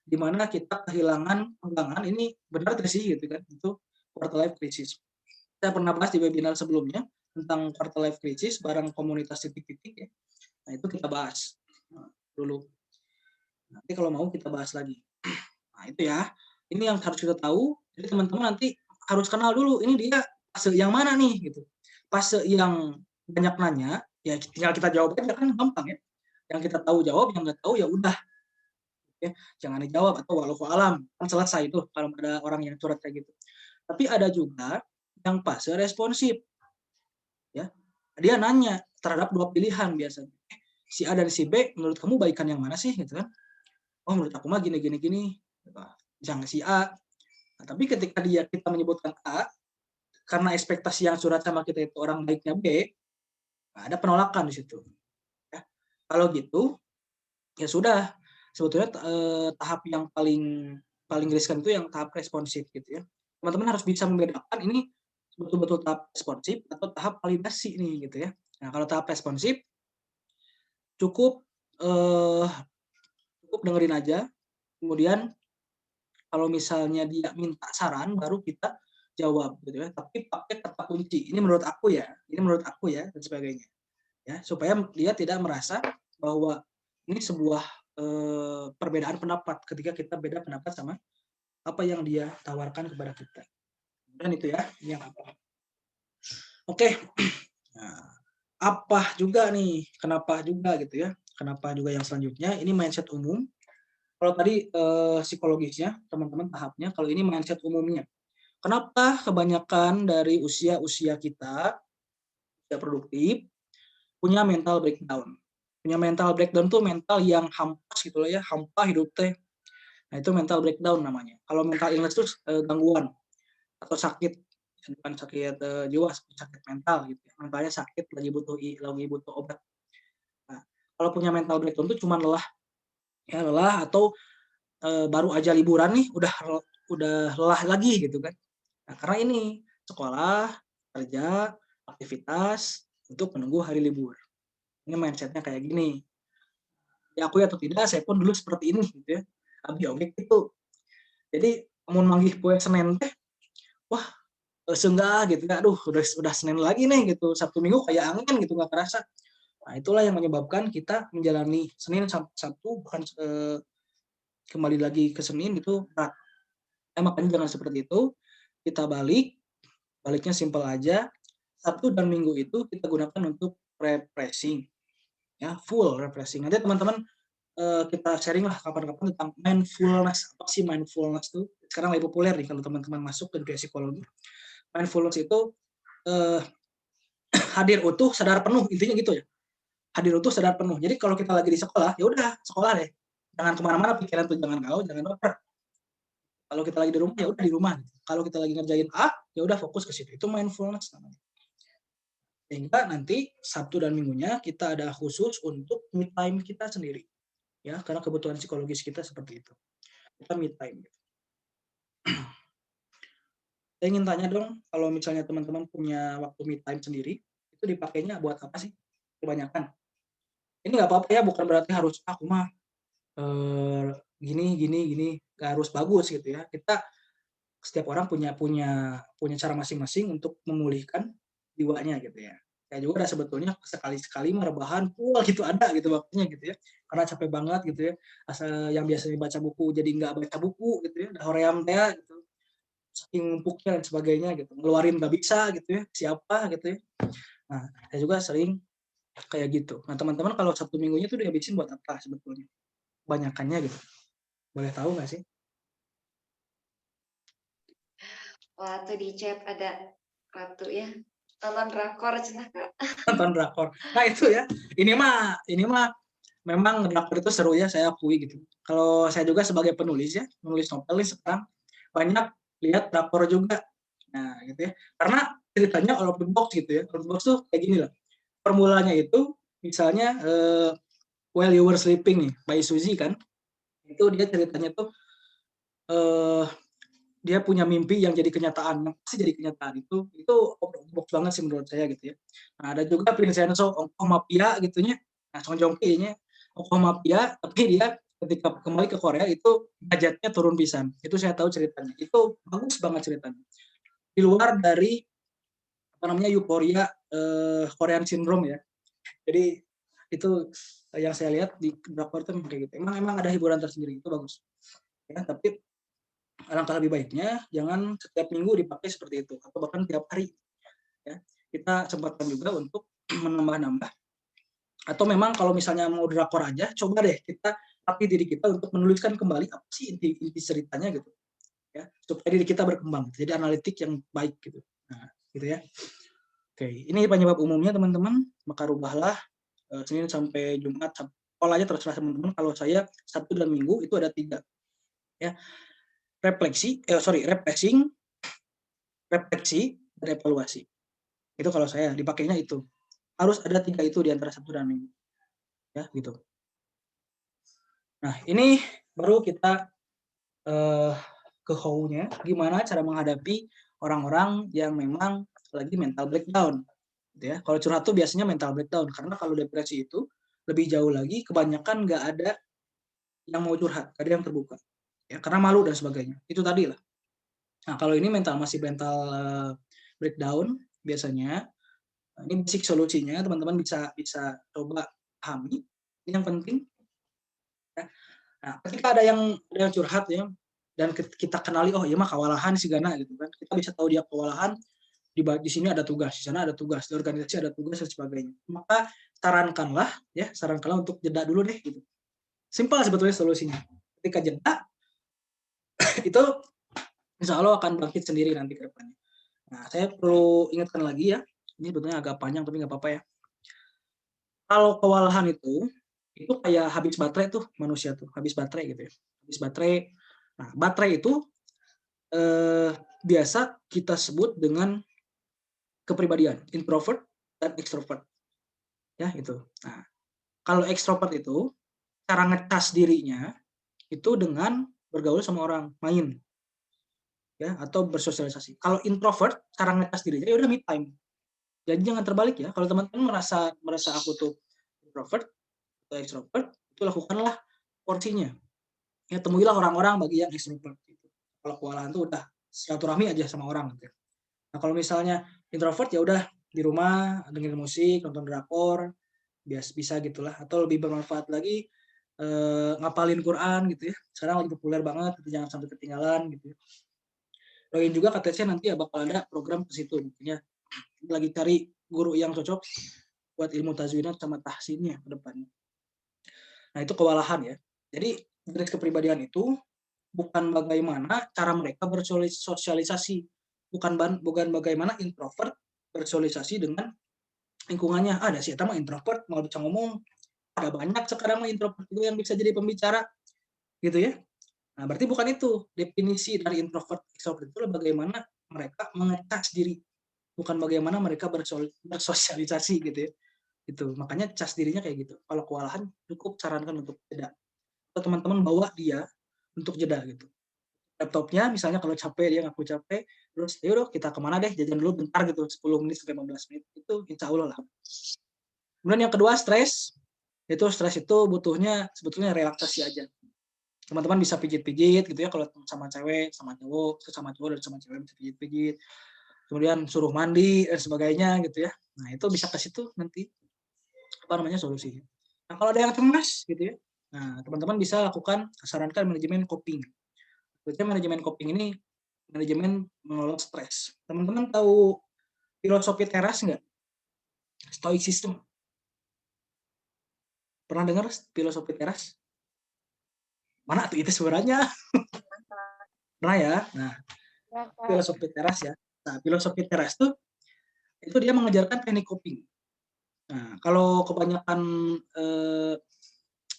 di mana kita kehilangan pegangan, ini benar tuh sih gitu kan. Itu quarter life crisis. Saya pernah bahas di webinar sebelumnya tentang quarter life crisis bareng komunitas titik-titik ya. Nah, itu kita bahas dulu. Nanti kalau mau kita bahas lagi. Nah, itu ya. Ini yang harus kita tahu. Jadi teman-teman nanti harus kenal dulu ini dia fase yang mana nih gitu. Fase yang banyak nanya, ya tinggal kita jawab aja kan gampang ya. Yang kita tahu jawab, yang nggak tahu ya udah. Ya, jangan dijawab atau walau alam kan selesai itu kalau ada orang yang curhat kayak gitu. Tapi ada juga yang fase responsif. Ya. Dia nanya terhadap dua pilihan biasanya. Si A dan si B menurut kamu baikan yang mana sih gitu kan? Oh menurut aku mah gini gini gini. Jangan si A. Nah, tapi ketika kita menyebutkan A karena ekspektasi yang surat sama kita itu orang baiknya B, nah, ada penolakan di situ. Ya. Kalau gitu ya sudah, sebetulnya tahap yang paling riskan itu yang tahap responsif gitu ya. Teman-teman harus bisa membedakan ini betul-betul tahap responsif atau tahap validasi nih gitu ya. Nah, kalau tahap responsif cukup cukup dengerin aja. Kemudian kalau misalnya dia minta saran baru kita jawab gitu ya. Tapi pakai kata kunci. Ini menurut aku ya, dan sebagainya. Ya, supaya dia tidak merasa bahwa ini sebuah perbedaan pendapat ketika kita beda pendapat sama apa yang dia tawarkan kepada kita. Dan itu ya, yang apa. Oke. Nah, apa juga nih? Kenapa juga gitu ya? Kenapa juga yang selanjutnya? Ini mindset umum. Kalau tadi psikologisnya, teman-teman tahapnya. Kalau ini mindset umumnya. Kenapa kebanyakan dari usia-usia kita, usia produktif, punya mental breakdown? Punya mental breakdown tuh mental yang hampas gitu loh ya, hampa hidup teh. Nah itu mental breakdown namanya. Kalau mental illness itu gangguan atau sakit, bukan sakit jiwa, sakit mental gitu. Mentalnya sakit, lagi butuh obat. Nah, kalau punya mental breakdown itu cuma lelah, ya lelah atau baru aja liburan nih, udah lelah lagi gitu kan. Nah karena ini sekolah, kerja, aktivitas untuk menunggu hari libur. Ini mindsetnya kayak gini. Diakui atau tidak, saya pun dulu seperti ini gitu ya. Abi oke gitu. Jadi mau manggih poe Senin teh, wah seenggak gitu ya. Aduh, udah Senin lagi nih gitu. Sabtu Minggu kayak angin gitu nggak kerasa. Nah, itulah yang menyebabkan kita menjalani Senin sampai Sabtu bukan kembali lagi ke Senin itu berat. Makanya jangan seperti itu. Kita baliknya simpel aja. Sabtu dan Minggu itu kita gunakan untuk refreshing. Ya, full refreshing. Nanti teman-teman kita sharing lah kapan-kapan tentang mindfulness. Apa sih mindfulness itu? Sekarang lagi populer nih kalau teman-teman masuk ke dunia psikologi. Mindfulness itu hadir utuh, sadar penuh, intinya gitu ya. Hadir utuh, sadar penuh. Jadi kalau kita lagi di sekolah, ya udah sekolah deh. Jangan kemana-mana, pikiran tuh jangan gaul, jangan over. Kalau kita lagi di rumah, ya udah di rumah. Kalau kita lagi ngerjain A, ya udah fokus ke situ. Itu mindfulness namanya. Sehingga nanti Sabtu dan Minggunya kita ada khusus untuk me time kita sendiri. ya, karena kebutuhan psikologis kita seperti itu. Kita me time. Gitu. Saya ingin tanya dong, kalau misalnya teman-teman punya waktu me time sendiri, itu dipakainya buat apa sih? Kebanyakan. Ini nggak apa-apa ya, bukan berarti harus aku mah gini gini gini, nggak harus bagus gitu ya. Kita setiap orang punya punya punya cara masing-masing untuk memulihkan jiwanya gitu ya. Saya juga udah sebetulnya sekali-sekali mah rebahan full gitu ada gitu waktunya gitu ya. Karena capek banget gitu ya. Asal yang biasanya baca buku jadi nggak baca buku gitu ya. Udah hoream teh gitu. Saking numpuknya dan sebagainya gitu. Ngeluarin nggak bisa gitu ya. Siapa gitu ya. Nah, saya juga sering kayak gitu. Nah, teman-teman kalau Sabtu Minggunya tuh dihabisin buat apa sebetulnya? Kebanyakannya gitu. Boleh tahu nggak sih? Wah, tuh di chat ada Ratu ya. Nonton drakor cenah Kak. Nonton drakor. Nah itu ya. Ini mah memang drakor itu seru ya, saya akui gitu. Kalau saya juga sebagai penulis ya, menulis novel nih sekarang banyak lihat drakor juga. Nah, gitu ya. Karena ceritanya out of the box gitu ya. Out of the box tuh kayak gini lah. Formulanya itu misalnya While You Were Sleeping nih, by Suzy kan. Itu dia ceritanya tuh eh dia punya mimpi yang jadi kenyataan, yang pasti jadi kenyataan itu out of the box banget sih menurut saya gitu ya. Nah, ada juga Vincenzo Ongkoh Mapia gitunya. Nah, Song Joong Ki nya Ongkoh Mapia, tapi dia ketika kembali ke Korea itu budgetnya turun pisan. Itu saya tahu ceritanya. Itu bagus banget ceritanya. Di luar dari apa namanya euforia Korean syndrome ya. Jadi itu yang saya lihat di drakor itu kayak gitu. Emang ada hiburan tersendiri, itu bagus. Ya, tapi alangkah lebih baiknya jangan setiap minggu dipakai seperti itu atau bahkan tiap hari ya. Kita sempatkan juga untuk menambah-nambah atau memang kalau misalnya mau drakor aja coba deh kita latih diri kita untuk menuliskan kembali apa sih inti ceritanya gitu ya supaya diri kita berkembang jadi analitik yang baik gitu. Nah, gitu ya. Oke, ini penyebab umumnya teman-teman, maka rubahlah Senin sampai Jumat polanya terserah teman-teman. Kalau saya Sabtu dan Minggu itu ada 3 ya. Refleksi, refleksi, dan evaluasi. Itu kalau saya dipakainya itu. Harus ada 3 itu di antara Sabtu dan Minggu. Ya, gitu. Nah, ini baru kita ke how-nya, gimana cara menghadapi orang-orang yang memang lagi mental breakdown. Gitu ya. Kalau curhat tuh biasanya mental breakdown, karena kalau depresi itu lebih jauh lagi, kebanyakan nggak ada yang mau curhat, nggak ada yang terbuka. Ya, karena malu dan sebagainya. Itu tadi lah. Nah, kalau ini masih mental breakdown, biasanya ini basic solusinya teman-teman bisa bisa coba pahami. Ini yang penting. Ya. Nah, ketika ada yang curhat ya, dan kita kenali oh iya mah kewalahan si Gana gitu kan. Kita bisa tahu dia kewalahan di sini ada tugas, di sana ada tugas, di organisasi ada tugas dan sebagainya. Maka sarankanlah untuk jeda dulu deh gitu. Simpel sebetulnya solusinya. Ketika jeda itu insya Allah akan bangkit sendiri nanti ke depannya. Nah, saya perlu ingatkan lagi ya, ini sebetulnya agak panjang tapi nggak apa-apa ya. Kalau kewalahan itu kayak habis baterai tuh manusia tuh, habis baterai gitu ya. Habis baterai. Nah, baterai itu biasa kita sebut dengan kepribadian, introvert dan extrovert. Ya, itu. Nah, kalau extrovert itu cara ngecas dirinya itu dengan bergaul sama orang, main ya atau bersosialisasi. Kalau introvert cara ngecas dirinya ya udah me time. Jadi jangan terbalik ya. Kalau teman-teman merasa aku tuh introvert atau extrovert, itu lakukanlah porsinya. Ya temuilah orang-orang bagi yang extrovert gitu. Kalau kewalahan tuh udah silaturahmi aja sama orang gitu. Nah, kalau misalnya introvert ya udah di rumah dengerin musik, nonton drakor, bisa gitulah atau lebih bermanfaat lagi ngapalin Quran gitu ya. Sekarang lagi populer banget, gitu, jangan sampai ketinggalan gitu ya. Doain juga KTC nanti ya bakal ada program ke situ ya. Lagi cari guru yang cocok buat ilmu tajwid sama tahsinnya ke depannya. Nah, itu kewalahan ya. Jadi dari kepribadian itu bukan bagaimana cara mereka bersosialisasi, bukan bagaimana introvert bersosialisasi dengan lingkungannya. Ada sih, mah introvert mau bisa ngomong. Ada banyak sekarang mah introvert juga yang bisa jadi pembicara, gitu ya. Nah, berarti bukan itu definisi dari introvert extrovert itu bagaimana mereka mengecas diri, bukan bagaimana mereka bersosialisasi gitu ya. Itu makanya cas dirinya kayak gitu. Kalau kewalahan cukup sarankan untuk tidak. atau teman-teman bawa dia untuk jeda gitu. Laptopnya misalnya kalau capek, dia ngaku capek, terus, "Ayo dong kita kemana deh, jajan dulu bentar," gitu, 10 menit sampai 15 menit, itu insya Allah lah. Kemudian yang kedua stres, stres itu butuhnya sebetulnya relaksasi aja. Teman-teman bisa pijit-pijit gitu ya, kalau sama cewek, sama cowok dan sama cewek bisa pijit-pijit. Kemudian suruh mandi dan sebagainya gitu ya. Nah, itu bisa ke situ nanti solusinya. Nah, kalau ada yang cemas gitu ya. Nah, teman-teman bisa lakukan, sarankan manajemen coping. Sebetulnya manajemen coping ini manajemen mengelola stres. Teman-teman tahu filosofi teras nggak? Stoicism. Pernah dengar filosofi teras? Mana tuh itu suaranya? Pernah ya? Nah, Ya, Kak. filosofi teras ya. Nah, filosofi teras tuh itu dia mengajarkan teknik coping. Nah, kalau kebanyakan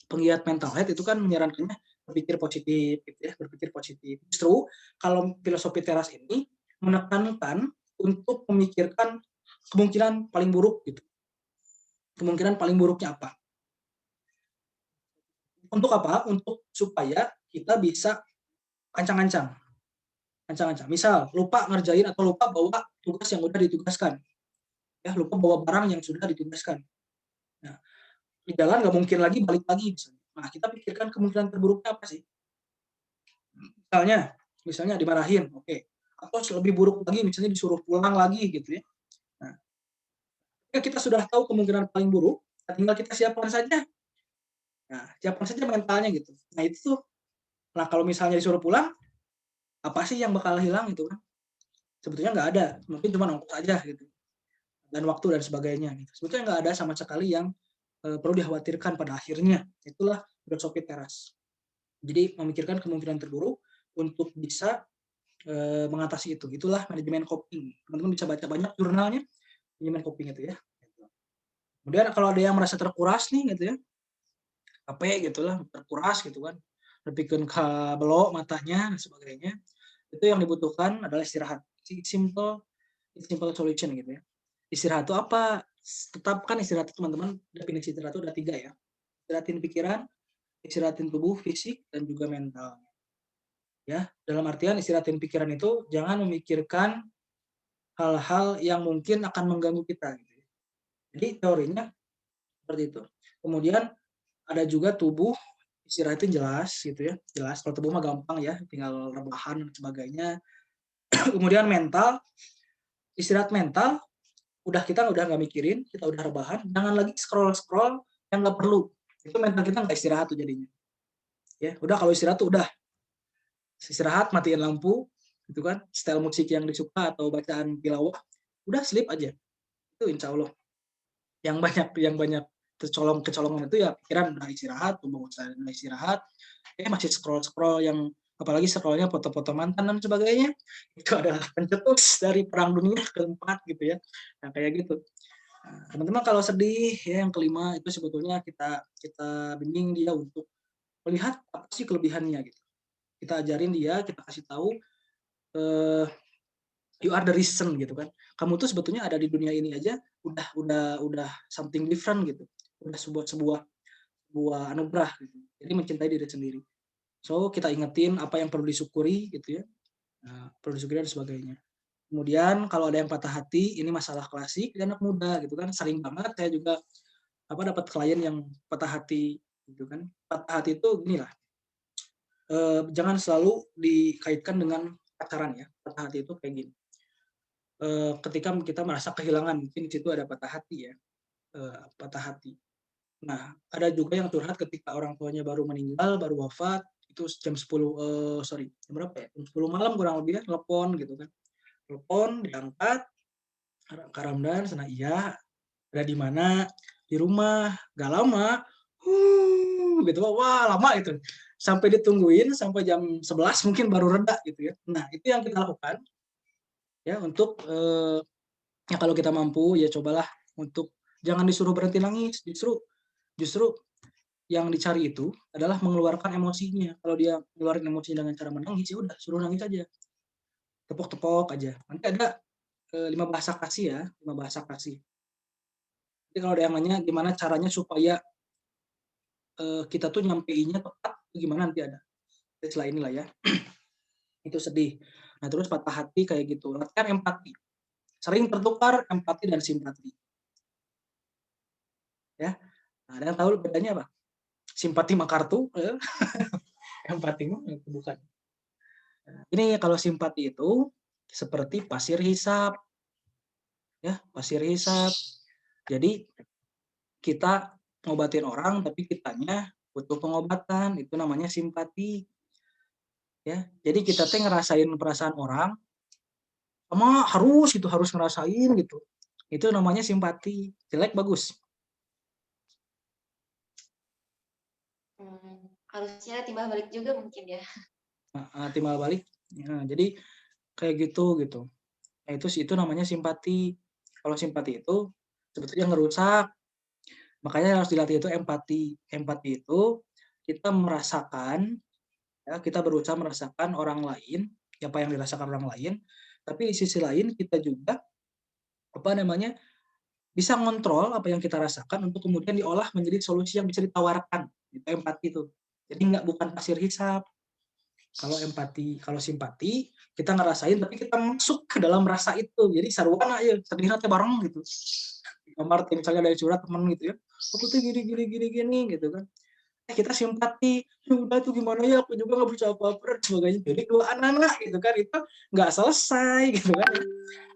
penggiat mental health itu kan menyarankannya berpikir positif, gitu ya, berpikir positif. Justru kalau filosofi teras ini menekankan untuk memikirkan kemungkinan paling buruk gitu. Kemungkinan paling buruknya apa? Untuk apa? Untuk supaya kita bisa ancang-ancang. Ancang-ancang. Misal lupa ngerjain atau lupa bawa tugas yang udah ditugaskan. Ya, lupa bawa barang yang sudah ditugaskan. Nah, di jalan nggak mungkin lagi balik lagi misalnya. Nah, kita pikirkan kemungkinan terburuknya apa sih? Misalnya dimarahin, oke. Atau lebih buruk lagi misalnya disuruh pulang lagi gitu ya. Nah, kita sudah tahu kemungkinan paling buruk, tinggal kita siapkan saja. Nah, siapkan saja mentalnya gitu. Nah, itu tuh. Nah, kalau misalnya disuruh pulang, apa sih yang bakal hilang itu kan? Sebetulnya nggak ada, mungkin cuma ongkos aja gitu. Dan waktu dan sebagainya gitu. Sebetulnya nggak ada sama sekali yang perlu dikhawatirkan pada akhirnya. Itulah filosofi teras. Jadi memikirkan kemungkinan terburuk untuk bisa mengatasi itu. Itulah manajemen coping. Teman-teman bisa baca banyak jurnalnya manajemen coping itu ya. Kemudian kalau ada yang merasa terkuras nih gitu ya, capek gitu lah, terkuras gitu kan, berpikir ke belok matanya dan sebagainya, itu yang dibutuhkan adalah istirahat. Simple solution gitu ya. Istirahat itu apa? Tetapkan istirahat itu teman-teman, definisi istirahat itu ada 3 ya. Istirahatin pikiran, istirahatin tubuh, fisik, dan juga mental. Ya, dalam artian istirahatin pikiran itu jangan memikirkan hal-hal yang mungkin akan mengganggu kita. Gitu. Jadi teorinya seperti itu. Kemudian ada juga tubuh, istirahatin jelas gitu ya. Jelas, kalau tubuh mah gampang ya, tinggal rebahan dan sebagainya. Kemudian mental, istirahat mental, kita udah nggak mikirin, kita udah rebahan, jangan lagi scroll-scroll yang nggak perlu. Itu mental kita nggak istirahat tuh jadinya. Ya, udah kalau istirahat tuh udah istirahat, matiin lampu, gitu kan, style musik yang disuka atau bacaan tilawah, udah sleep aja. Itu insya Allah. Yang banyak kecolongan itu ya pikiran udah istirahat, tubuh udah istirahat, masih scroll-scroll yang apalagi scrollnya foto-foto mantan dan sebagainya, itu adalah pencetus dari perang dunia keempat gitu ya. Nah, kayak gitu. Nah, teman-teman kalau sedih ya yang kelima itu sebetulnya kita bimbing dia untuk melihat apa sih kelebihannya gitu. Kita ajarin dia, kita kasih tahu you are the reason gitu kan. Kamu tuh sebetulnya ada di dunia ini aja udah something different gitu. Udah sebuah anugerah gitu. Jadi mencintai diri sendiri. So kita ingetin apa yang perlu disyukuri gitu ya. Nah, perlu disyukuri dan sebagainya. Kemudian kalau ada yang patah hati, ini masalah klasik di anak muda gitu kan. Sering banget saya juga dapat klien yang patah hati gitu kan. Patah hati itu gini lah. Jangan selalu dikaitkan dengan pacaran ya. Patah hati itu kayak gini. Ketika kita merasa kehilangan, mungkin di situ ada patah hati ya. Patah hati. Nah, ada juga yang curhat ketika orang tuanya baru meninggal, baru wafat, itu jam 10, jam berapa ya? Jam 10 malam kurang lebih ya, telepon gitu kan. Telepon, diangkat, Kak Ramdan, sana iya, ada di mana? Di rumah, gak lama, gitu, wah lama itu. Sampai ditungguin, sampai jam 11 mungkin baru reda gitu ya. Nah, itu yang kita lakukan, ya untuk, ya kalau kita mampu, ya cobalah untuk jangan disuruh berhenti nangis, justru yang dicari itu adalah mengeluarkan emosinya. Kalau dia ngeluarin emosinya dengan cara menangis, ya udah suruh nangis aja. Tepok-tepok aja. Nanti ada 5 bahasa kasih ya, 5 bahasa kasih. Jadi kalau ada yang nanya gimana caranya supaya kita tuh nyampeinnya tepat gimana nanti ada istilah inilah ya. Itu sedih. Nah, terus patah hati kayak gitu. Latihan empati. Sering tertukar empati dan simpati, ya. Nah, ada yang tahu bedanya apa? Simpati sama kartu, empati mah bukan. Ini kalau simpati itu seperti pasir hisap, ya, pasir hisap. Jadi kita ngobatin orang tapi kitanya butuh pengobatan, itu namanya simpati, ya. Jadi kita teh ngerasain perasaan orang, sama harus ngerasain gitu. Itu namanya simpati. Jelek bagus. Harusnya timbal balik juga mungkin ya. Timbal balik. Nah, jadi kayak gitu. Nah, itu namanya simpati. Kalau simpati itu sebetulnya ngerusak. Makanya harus dilatih itu empati. Empati itu kita merasakan, ya, kita berusaha merasakan orang lain, apa yang dirasakan orang lain, tapi di sisi lain kita juga bisa ngontrol apa yang kita rasakan untuk kemudian diolah menjadi solusi yang bisa ditawarkan. Itu empati itu. Jadi bukan pasir hisap. Kalau simpati, kita ngerasain tapi kita masuk ke dalam rasa itu. Jadi sarwana ya, sedihnya teh bareng gitu. Di kamar misalnya ada curhat teman gitu ya. Aku tuh gini gitu kan. Kita simpati, ya udah tuh gimana ya, aku juga nggak bisa apa-apa dan sebagainya. Jadi dua anak-anak gitu kan, itu nggak selesai gitu kan.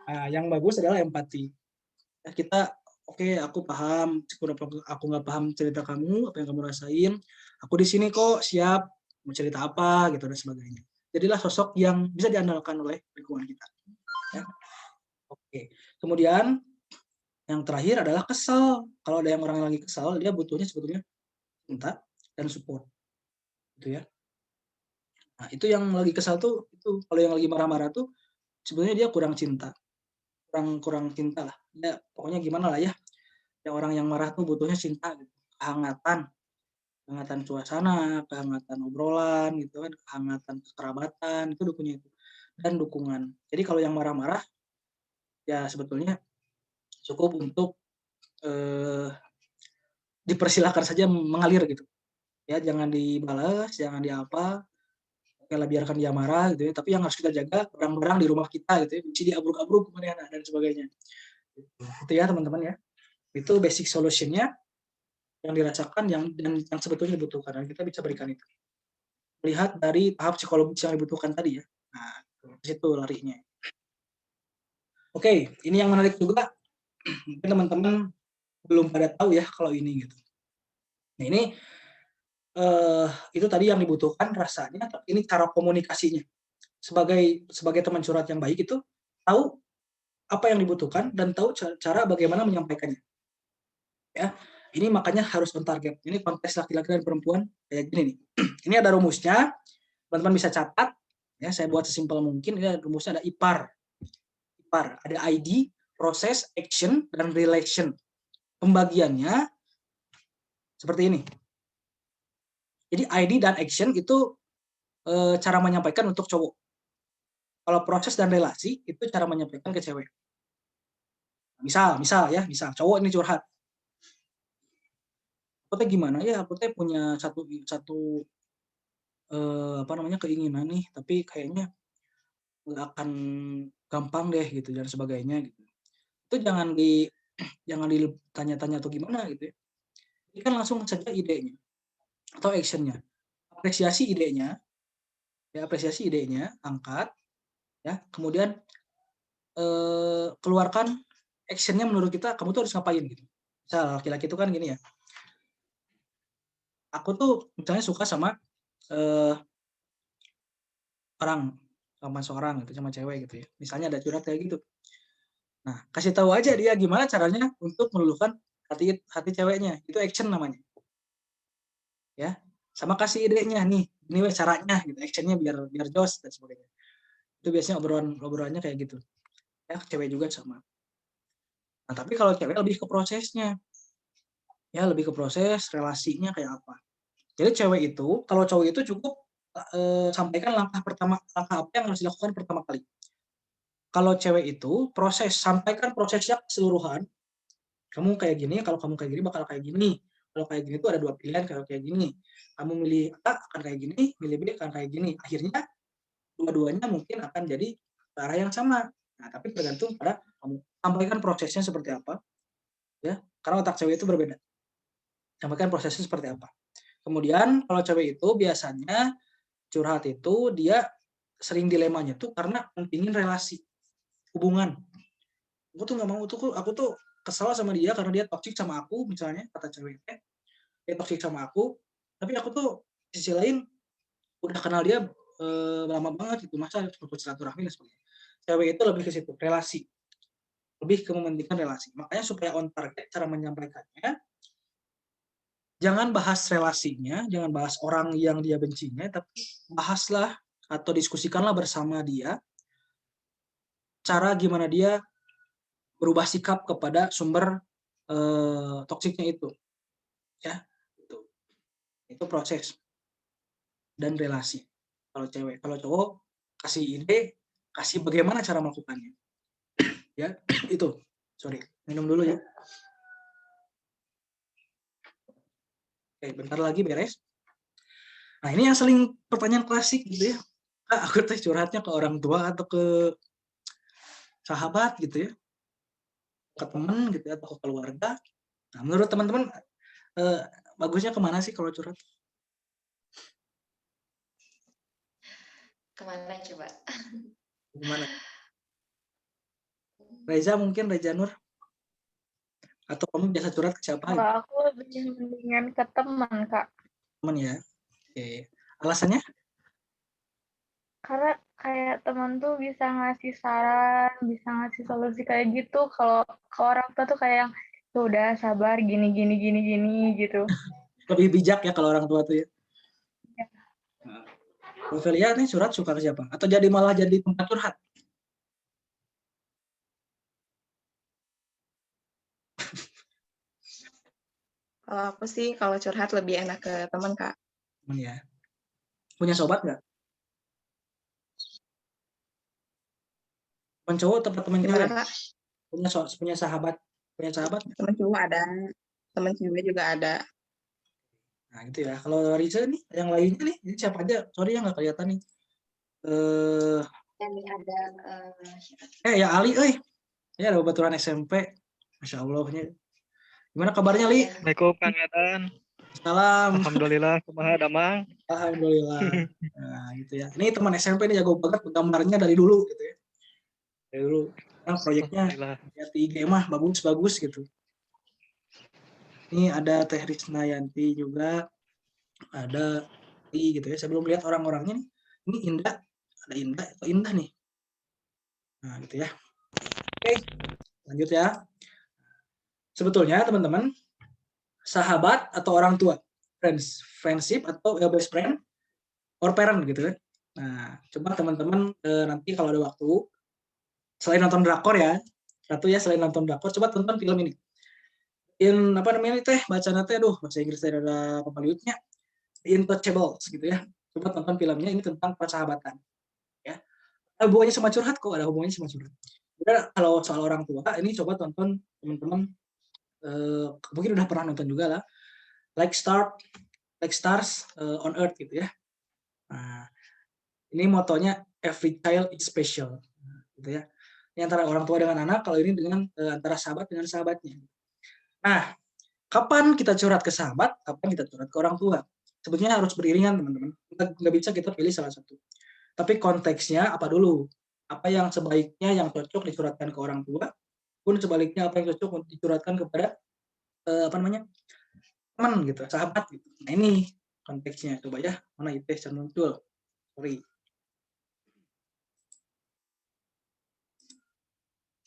Nah, yang bagus adalah empati. Ya, kita oke, aku paham, aku nggak paham cerita kamu, apa yang kamu rasain. Aku di sini kok, siap mau cerita apa gitu dan sebagainya. Jadilah sosok yang bisa diandalkan oleh lingkungan kita. Ya. Oke. Kemudian yang terakhir adalah kesal. Kalau ada yang orang yang lagi kesal, dia butuhnya sebetulnya cinta dan support. Gitu ya. Nah, itu yang lagi kesal tuh, itu kalau yang lagi marah-marah tuh sebenarnya dia kurang cinta. Kurang cinta lah. Ya, pokoknya gimana lah ya. Ya, orang yang marah tuh butuhnya cinta gitu. Kehangatan suasana, kehangatan obrolan gitu kan, kehangatan kekerabatan, itu dukunnya itu. Dan dukungan. Jadi kalau yang marah-marah ya sebetulnya cukup untuk dipersilahkan saja mengalir gitu. Ya, jangan dibalas, jangan diapa, okelah biarkan dia marah gitu ya. Tapi yang harus kita jaga barang-barang di rumah kita gitu ya, mesti diabruk-abruk kemudian dan sebagainya. Itu ya teman-teman ya. Itu basic solution-nya yang dirasakan dan yang sebetulnya dibutuhkan dan kita bisa berikan itu. Lihat dari tahap psikologis yang dibutuhkan tadi ya. Nah, ke situ larinya. Oke, ini yang menarik juga. Mungkin teman-teman belum pada tahu ya kalau ini gitu. Nah, ini itu tadi yang dibutuhkan rasanya, tapi ini cara komunikasinya. Sebagai teman curhat yang baik itu tahu apa yang dibutuhkan dan tahu cara bagaimana menyampaikannya. Ya, ini makanya harus on target. Ini konteks laki-laki dan perempuan kayak gini nih. Ini ada rumusnya, teman-teman bisa catat. Ya, saya buat sesimpel mungkin. Ini rumusnya ada IPAR. Ada ID, proses, action, dan relation. Pembagiannya seperti ini. Jadi ID dan action itu cara menyampaikan untuk cowok. Kalau proses dan relasi itu cara menyampaikan ke cewek. Misal cowok ini curhat. Aku teh gimana ya? Aku teh punya satu keinginan nih, tapi kayaknya nggak akan gampang deh gitu dan sebagainya gitu. Itu jangan ditanya-tanya atau gimana gitu ya. Ini kan langsung saja idenya atau actionnya. Apresiasi idenya, angkat, ya. Kemudian keluarkan actionnya menurut kita, kamu tuh harus ngapain gitu. Misal laki-laki itu kan gini ya. Aku tuh misalnya suka sama seorang gitu, sama cewek gitu ya. Misalnya ada curhat kayak gitu. Nah, kasih tahu aja dia gimana caranya untuk meluluhkan hati ceweknya. Itu action namanya. Ya. Sama kasih idenya nih, ini caranya gitu, actionnya biar jos dan sebagainya. Itu biasanya obrolannya kayak gitu. Ya, cewek juga sama. Nah, tapi kalau cewek lebih ke prosesnya. Ya, lebih ke proses relasinya kayak apa. Jadi cewek itu, kalau cowok itu cukup sampaikan langkah apa yang harus dilakukan pertama kali. Kalau cewek itu sampaikan prosesnya keseluruhan. Kamu kayak gini, kalau kamu kayak gini bakal kayak gini. Kalau kayak gini tuh ada dua pilihan, kalau kayak gini. Kamu milih A akan kayak gini, milih B akan kayak gini. Akhirnya dua-duanya mungkin akan jadi ke arah yang sama. Nah, tapi tergantung pada kamu sampaikan prosesnya seperti apa, ya. Karena otak cewek itu berbeda. Sampaikan prosesnya seperti apa. Kemudian kalau cewek itu biasanya curhat itu dia sering dilemanya tuh karena pentingin relasi, hubungan. Aku tuh nggak mau tuh, aku tuh kesal sama dia karena dia toksik sama aku, misalnya kata ceweknya, dia toksik sama aku, tapi aku tuh di sisi lain udah kenal dia lama banget gitu, masa harus putus silaturahmi dan sebagainya. Cewek itu lebih ke situ, relasi, lebih ke mementingkan relasi. Makanya supaya on target cara menyampaikannya, jangan bahas relasinya, jangan bahas orang yang dia bencinya, tapi bahaslah atau diskusikanlah bersama dia cara gimana dia berubah sikap kepada sumber toksiknya itu, ya. Itu proses dan relasi. Kalau cewek, kalau cowok kasih ide, kasih bagaimana cara melakukannya. Ya, itu. Sorry, minum dulu ya. Oke, bentar lagi beres. Nah, ini yang sering pertanyaan klasik gitu ya. Aku teh curhatnya ke orang tua atau ke sahabat gitu ya, ke teman gitu ya, atau ke keluarga. Nah, menurut teman-teman bagusnya kemana sih kalau curhat? Kemana coba? Gimana? Reza mungkin, Reza Nur? Atau kamu biasa curhat ke siapa? Kalau aku lebih mendingan ke teman, Kak. Teman ya. Oke. Alasannya? Karena kayak teman tuh bisa ngasih saran, bisa ngasih solusi kayak gitu. Kalau ke orang tua tuh kayak, "Ya udah sabar, gini, gini, gini, gini," gitu. Lebih bijak ya kalau orang tua tuh ya. Nah, kalau Velia nih curhat suka ke siapa? Atau jadi malah jadi tempat curhat? Kalau aku sih kalau curhat lebih enak ke teman, Kak. Teman ya. Punya sobat nggak? Teman cowok atau teman Gimana, cewek? Kak? Punya sahabat? Punya sahabat? Teman cowok ada, teman cewek juga ada. Nah gitu ya. Kalau Riza nih, yang lainnya nih, ini siapa aja? Sorry ya nggak kelihatan nih. Dan ada Ya Ali, ya ada baturan SMP. Masya Allah. Gimana kabarnya Li? Assalamualaikum Kang Adan. Salam. Alhamdulillah, kumaha damang. Alhamdulillah. Nah gitu ya. Ini teman SMP nih jago banget gambarnya dari dulu gitu ya. Dari dulu. Nah, proyeknya ya di IG mah bagus-bagus gitu. Ini ada Teh Risnayanti juga, ada gitu ya. Saya belum lihat orang-orangnya nih. Ini Indah, ada Indah atau Indah nih. Nah gitu ya. Oke, lanjut ya. Sebetulnya teman-teman, sahabat atau orang tua, friendship atau best friend or parent gitu kan. Nah, coba teman-teman nanti kalau ada waktu, selain nonton drakor ya, selain nonton drakor, coba tonton film ini. Apa namanya teh, bacaan teh, bahasa Inggris teh ada pemaliutnya, The Intouchables gitu ya. Coba tonton filmnya, ini tentang persahabatan. Ya, ada hubungannya sama curhat kok, ada hubungannya sama curhat. Udah, kalau soal orang tua, ini coba tonton teman-teman, mungkin udah pernah nonton juga lah, Like Stars on Earth gitu ya. Nah, ini motonya Every Child is Special, gitu ya. Ini antara orang tua dengan anak, kalau ini dengan antara sahabat dengan sahabatnya. Nah, kapan kita curhat ke sahabat, kapan kita curhat ke orang tua? Sebetulnya harus beriringan, teman-teman. Nggak bisa kita pilih salah satu. Tapi konteksnya apa dulu? Apa yang sebaiknya yang cocok dicurhatkan ke orang tua, pun sebaliknya apa yang cocok untuk dicurhatkan kepada teman gitu, sahabat gitu. Nah ini konteksnya, coba ya, mana itu yang muncul. Sorry.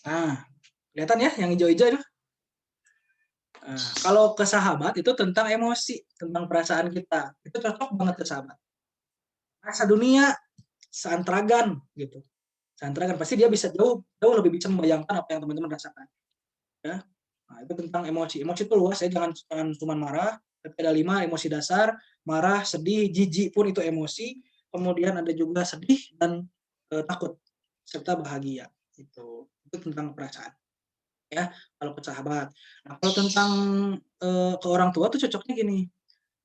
Nah, kelihatan ya yang hijau-hijau itu? Nah, kalau ke sahabat itu tentang emosi, tentang perasaan kita. Itu cocok banget ke sahabat. Rasa dunia seantragan gitu. Seantragan pasti dia bisa jauh lebih bisa membayangkan apa yang teman-teman rasakan. Ya. Nah, itu tentang emosi. Emosi itu luas ya, jangan cuma marah, tapi ada 5 emosi dasar, marah, sedih, jijik pun itu emosi. Kemudian ada juga sedih dan takut serta bahagia. Itu tentang perasaan. ya, kalau ke sahabat. Nah, kalau tentang ke orang tua tuh cocoknya gini,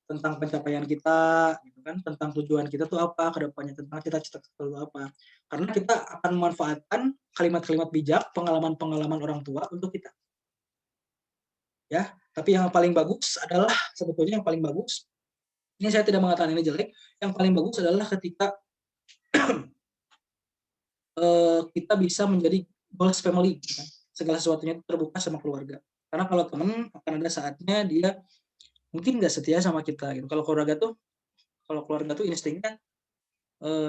tentang pencapaian kita, gitu kan, tentang tujuan kita tuh apa ke depannya, tentang cita-cita kita tuh apa. Karena kita akan memanfaatkan kalimat-kalimat bijak, pengalaman-pengalaman orang tua untuk kita, ya. Tapi yang paling bagus adalah sebetulnya yang paling bagus, ini saya tidak mengatakan ini jelek, yang paling bagus adalah ketika kita bisa menjadi goals family, gitu kan. Segala sesuatunya itu terbuka sama keluarga. Karena kalau teman akan ada saatnya dia mungkin nggak setia sama kita gitu. Kalau keluarga tuh instingnya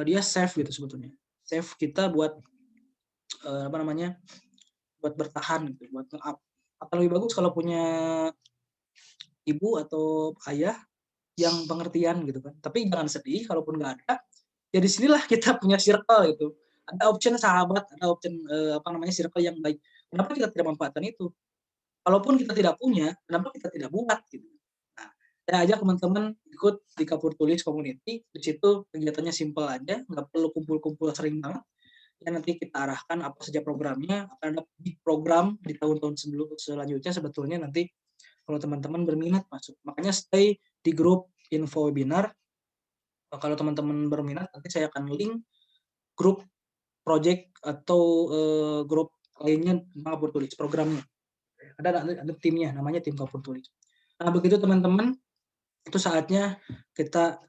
dia safe gitu sebetulnya. Safe kita buat apa namanya? Buat bertahan gitu, buat nge-up. Akan lebih bagus kalau punya ibu atau ayah yang pengertian gitu kan. Tapi jangan sedih kalaupun nggak ada. Ya di sinilah kita punya circle gitu. Ada option sahabat, ada option apa namanya circle yang baik. Kenapa kita tidak manfaatkan itu? Kalaupun kita tidak punya, kenapa kita tidak buat gitu. Nah, saya ajak teman-teman ikut di Kapur Tulis Community. Di situ kegiatannya simpel aja, nggak perlu kumpul-kumpul sering banget. Ya nanti kita arahkan apa saja programnya, akan ada big program di tahun-tahun selanjutnya sebetulnya nanti kalau teman-teman berminat masuk. Makanya stay di grup info webinar. Kalau teman-teman berminat nanti saya akan link grup project atau grup lainnya tentang Kapur Tulis programnya. Ada timnya, namanya tim Kapur Tulis. Nah, begitu teman-teman, itu saatnya kita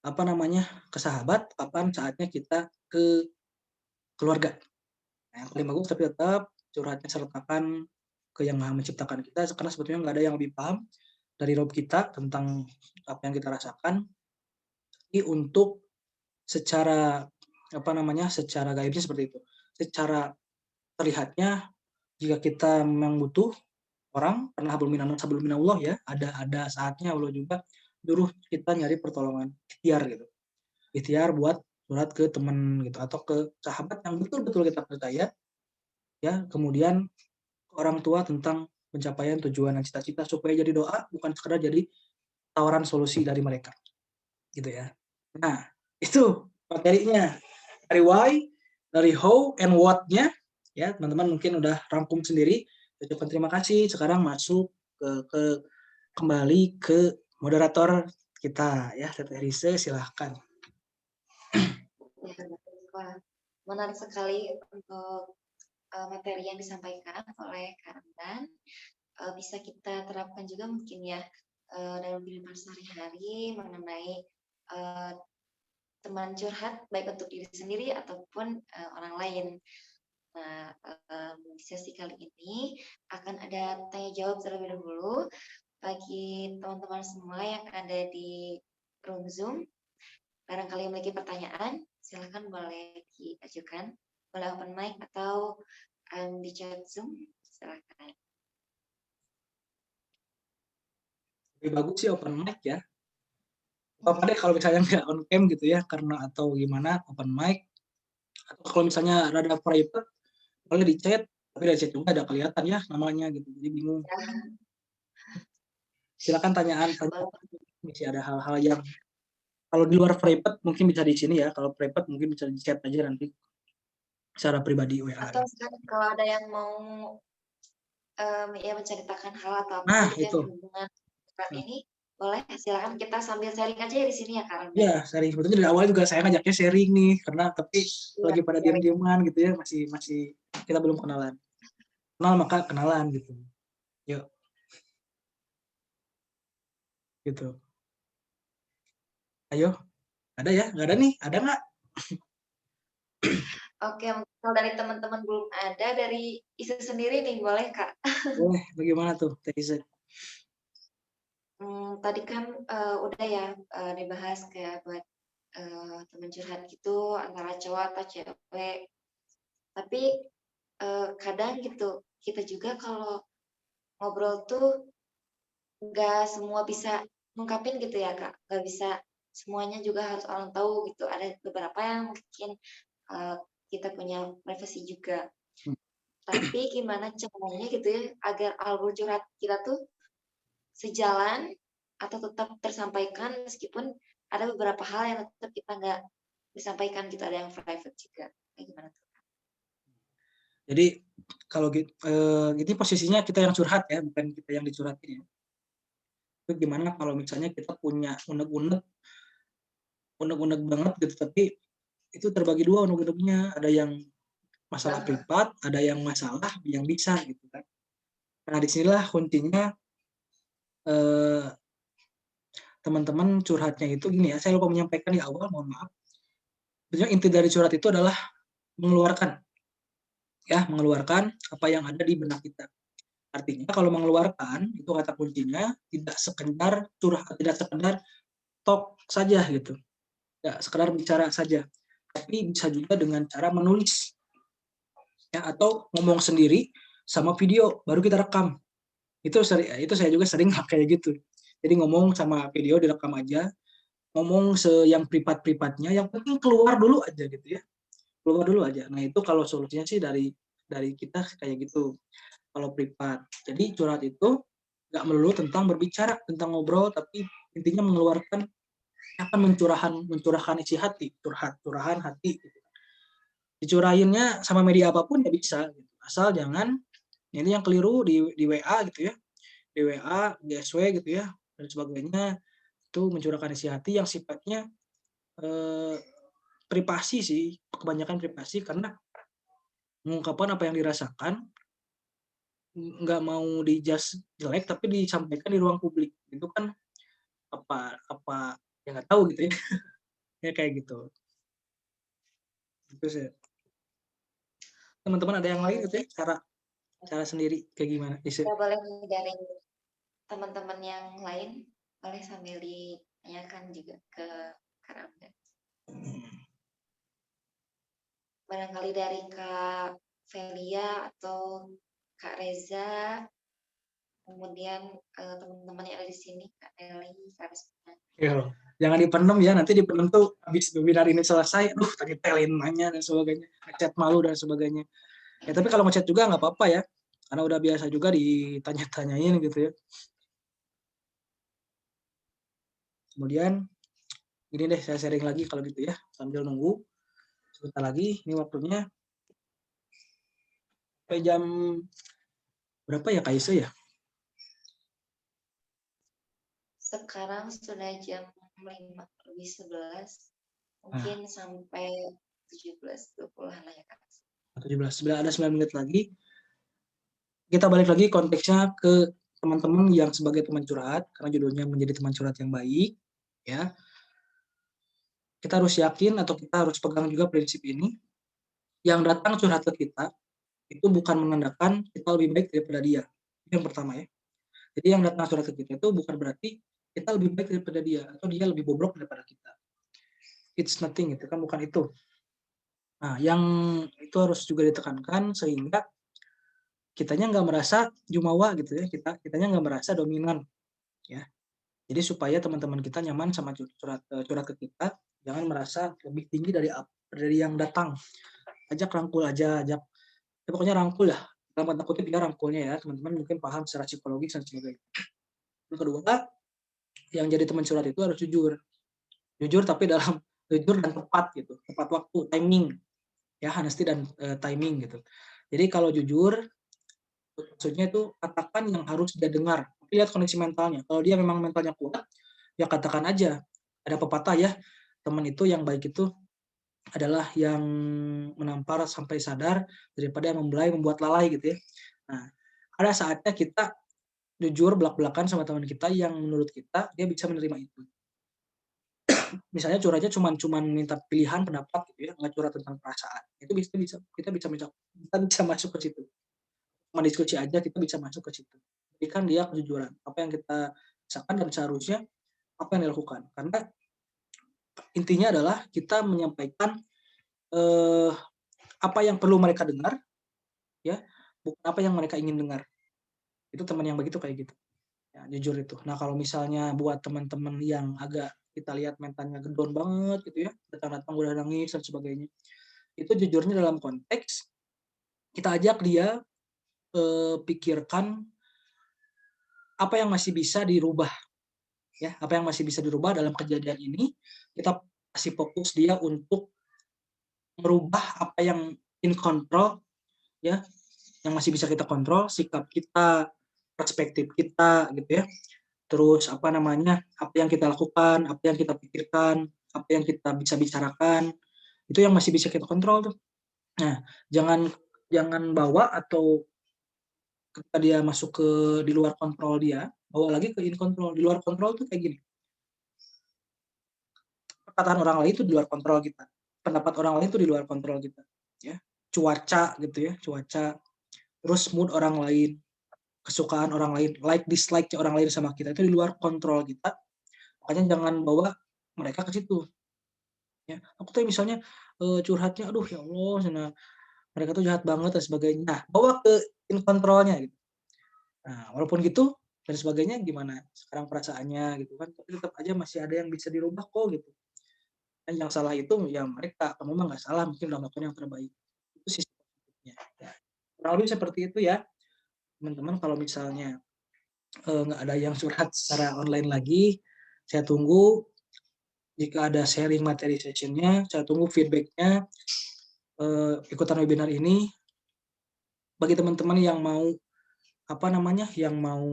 apa namanya ke sahabat, kapan saatnya kita ke keluarga. Nah, yang paling bagus tapi tetap curhatnya sertakan ke yang maha menciptakan kita, karena sebetulnya nggak ada yang lebih paham dari Rob kita tentang apa yang kita rasakan. Jadi untuk secara apa namanya secara gaibnya seperti itu. Secara terlihatnya jika kita memang butuh orang karena hablum minallah ya, ada saatnya Allah juga nyuruh kita nyari pertolongan, ikhtiar gitu. Ikhtiar buat surat ke teman gitu atau ke sahabat yang betul-betul kita percaya ya, kemudian orang tua tentang pencapaian tujuan dan cita-cita supaya jadi doa bukan sekedar jadi tawaran solusi dari mereka. Gitu ya. Nah, itu materinya. Dari why, dari how and what-nya ya, teman-teman mungkin udah rangkum sendiri. Ucapkan terima kasih. Sekarang masuk ke kembali ke moderator kita ya, Teteh Rise, silahkan. Ya, wah, menarik sekali untuk materi yang disampaikan oleh Kak Ramdan. Bisa kita terapkan juga mungkin ya dalam kehidupan sehari-hari mengenai teman curhat baik untuk diri sendiri ataupun orang lain. Nah, di sesi kali ini akan ada tanya jawab terlebih dahulu bagi teman-teman semua yang ada di room Zoom. Barangkali memiliki pertanyaan, silakan boleh diajukan, boleh open mic atau di chat Zoom, silakan. Lebih bagus sih open mic ya. Apa deh kalau misalnya nggak on cam gitu ya, karena atau gimana open mic. Atau kalau misalnya rada private, boleh di chat, tapi di chat juga ada kelihatan ya namanya gitu, jadi bingung. Silakan tanyaan, masih ada hal-hal yang kalau di luar private mungkin bisa di sini ya, kalau private mungkin bisa di chat aja nanti secara pribadi WA. Atau sekarang kalau ada yang mau ya menceritakan hal atau apa Nah, gitu yang itu. berhubungan dengan ini, boleh silakan kita sambil sharing aja ya di sini ya Kak. Ya, sharing. Sebetulnya dari awal juga saya ngajaknya sharing nih, karena tapi lagi pada sharing. diam-diaman gitu ya, masih kita belum kenalan. Kenal maka kenalan gitu. Yuk. Gitu. Ayo. Ada ya? Nggak ada nih? Ada nggak? Oke, kalau dari teman-teman belum ada, dari Isu sendiri nih, boleh Kak? Boleh. Bagaimana tuh, Teh? Tadi kan udah ya dibahas kayak buat teman curhat gitu antara cowok atau cewek. Tapi kadang gitu kita juga kalau ngobrol tuh nggak semua bisa ngungkapin gitu ya Kak. Nggak bisa semuanya juga harus orang tahu gitu. Ada beberapa yang mungkin kita punya privasi juga. Tapi gimana caranya gitu ya agar alur curhat kita tuh sejalan atau tetap tersampaikan meskipun ada beberapa hal yang tetap kita nggak disampaikan gitu, ada yang private juga. Kayak gimana tuh? Jadi kalau ini posisinya kita yang curhat ya, bukan kita yang dicurhatin ya. Itu gimana kalau misalnya kita punya unek-unek banget gitu, tapi itu terbagi dua unek-uneknya, ada yang masalah privat, ada yang masalah yang bisa gitu kan. Nah disinilah kuncinya teman-teman curhatnya itu gini ya, saya lupa menyampaikan di awal, mohon maaf. Sebenarnya inti dari curhat itu adalah mengeluarkan apa yang ada di benak kita. Artinya kalau mengeluarkan itu kata kuncinya tidak sekedar curhat, tidak sekedar talk saja gitu, tidak sekedar bicara saja, tapi bisa juga dengan cara menulis ya, atau ngomong sendiri sama video baru kita rekam. Itu saya juga sering kayak gitu. Jadi ngomong sama video direkam aja, ngomong yang privat-privatnya, yang penting keluar dulu aja gitu ya. Keluar dulu aja. Nah, itu kalau solusinya sih dari kita kayak gitu. Kalau privat. Jadi curhat itu nggak melulu tentang berbicara, tentang ngobrol, tapi intinya mengeluarkan akan mencurahkan isi hati, curahan hati gitu. Dicurahinnya sama media apapun ya bisa gitu. Asal jangan ini yang keliru di WA gitu ya. Di WA, di SW gitu ya, dan sebagainya, itu mencurahkan isi hati yang sifatnya privasi sih, kebanyakan privasi, karena mengungkapkan apa yang dirasakan nggak mau di-judge jelek tapi disampaikan di ruang publik itu kan apa ya nggak tahu gitu ya. Ya kayak gitu. Itu sih. Teman-teman ada yang lain gitu ya, cara sendiri kayak gimana? Kita boleh dari teman-teman yang lain, boleh sambil ditanyakan juga ke Karamga. Barangkali dari Kak Velia atau Kak Reza, kemudian teman-teman yang ada di sini, Kak Nelly, Kak Rizky. Yo, jangan dipendam ya, nanti dipendam tuh habis webinar ini selesai, tadi telin nanya dan sebagainya, ngechat malu dan sebagainya. Ya tapi kalau ngechat juga nggak apa-apa ya, karena udah biasa juga ditanya-tanyain gitu ya. Kemudian ini deh saya sharing lagi kalau gitu ya, sambil nunggu sebentar lagi, ini waktunya sampai jam berapa ya Kak Isa ya? Sekarang sudah jam 5:11, mungkin sampai 17.20 lah ya Kak. 17, ada 9 menit lagi. Kita balik lagi konteksnya ke teman-teman yang sebagai teman curhat, karena judulnya menjadi teman curhat yang baik, ya. Kita harus yakin atau kita harus pegang juga prinsip ini, yang datang curhat ke kita, itu bukan menandakan kita lebih baik daripada dia. Itu yang pertama ya. Jadi yang datang curhat ke kita itu bukan berarti kita lebih baik daripada dia, atau dia lebih bobrok daripada kita. It's nothing, itu kan bukan itu. Nah, yang itu harus juga ditekankan sehingga kitanya nggak merasa jumawa gitu ya, kitanya nggak merasa dominan ya. Jadi supaya teman-teman kita nyaman sama curhat ke kita, jangan merasa lebih tinggi dari yang datang. Ajak rangkul aja, ya pokoknya rangkul lah. Dalam tanda kutip ya rangkulnya ya, teman-teman mungkin paham secara psikologis dan sebagainya. Yang kedua, yang jadi teman curhat itu harus jujur. Jujur tapi dalam jujur dan tepat gitu, tepat waktu, timing. Ya, honesty dan timing gitu. Jadi kalau jujur maksudnya itu katakan yang harus dia dengar. Lihat kondisi mentalnya. Kalau dia memang mentalnya kuat, ya katakan aja. Ada pepatah ya, teman itu yang baik itu adalah yang menampar sampai sadar daripada yang membelai membuat lalai gitu ya. Nah, ada saatnya kita jujur belak-belakan sama teman kita yang menurut kita dia bisa menerima itu. Misalnya curhatnya cuma minta pilihan pendapat gitu ya, nggak curhat tentang perasaan. Itu kita bisa masuk ke situ. Cuma diskusi aja kita bisa masuk ke situ. Berikan dia kejujuran, apa yang kita rasakan dan seharusnya apa yang dilakukan. Karena intinya adalah kita menyampaikan apa yang perlu mereka dengar, ya, bukan apa yang mereka ingin dengar. Itu teman yang begitu kayak gitu. Ya, jujur itu. Nah, kalau misalnya buat teman-teman yang agak kita lihat mentalnya down banget gitu ya, datang-datang udah nangis dan sebagainya. Itu jujurnya dalam konteks kita ajak dia pikirkan apa yang masih bisa dirubah. Ya, apa yang masih bisa dirubah dalam kejadian ini, kita kasih fokus dia untuk merubah apa yang in control ya, yang masih bisa kita kontrol, sikap kita, perspektif kita gitu ya. Terus apa yang kita lakukan, apa yang kita pikirkan, apa yang kita bisa bicarakan, itu yang masih bisa kita kontrol tuh. Nah, jangan jangan bawa atau ketika dia masuk ke di luar kontrol dia, bawa lagi ke in control. Di luar kontrol tuh kayak gini, perkataan orang lain itu di luar kontrol kita, pendapat orang lain itu di luar kontrol kita, ya. Cuaca gitu ya, cuaca, terus mood orang lain, kesukaan orang lain, like dislike-nya orang lain sama kita itu di luar kontrol kita. Makanya jangan bawa mereka ke situ, ya. Aku tuh misalnya, curhatnya, "Aduh ya Allah, cenah mereka tuh jahat banget," dan sebagainya. Nah, bawa ke in control-nya gitu. Nah, walaupun gitu dan sebagainya gimana sekarang perasaannya gitu kan, tapi tetap aja masih ada yang bisa dirubah kok gitu. Dan yang salah itu ya mereka, kamu mah nggak salah, mungkin udah melakukan yang terbaik. Itu sisi positifnya, ya. Kurang lebih seperti itu ya, teman-teman kalau misalnya, nggak ada yang curhat secara online lagi, saya tunggu jika ada sharing materi session-nya, saya tunggu feedback-nya, ikutan webinar ini. Bagi teman-teman yang mau, yang mau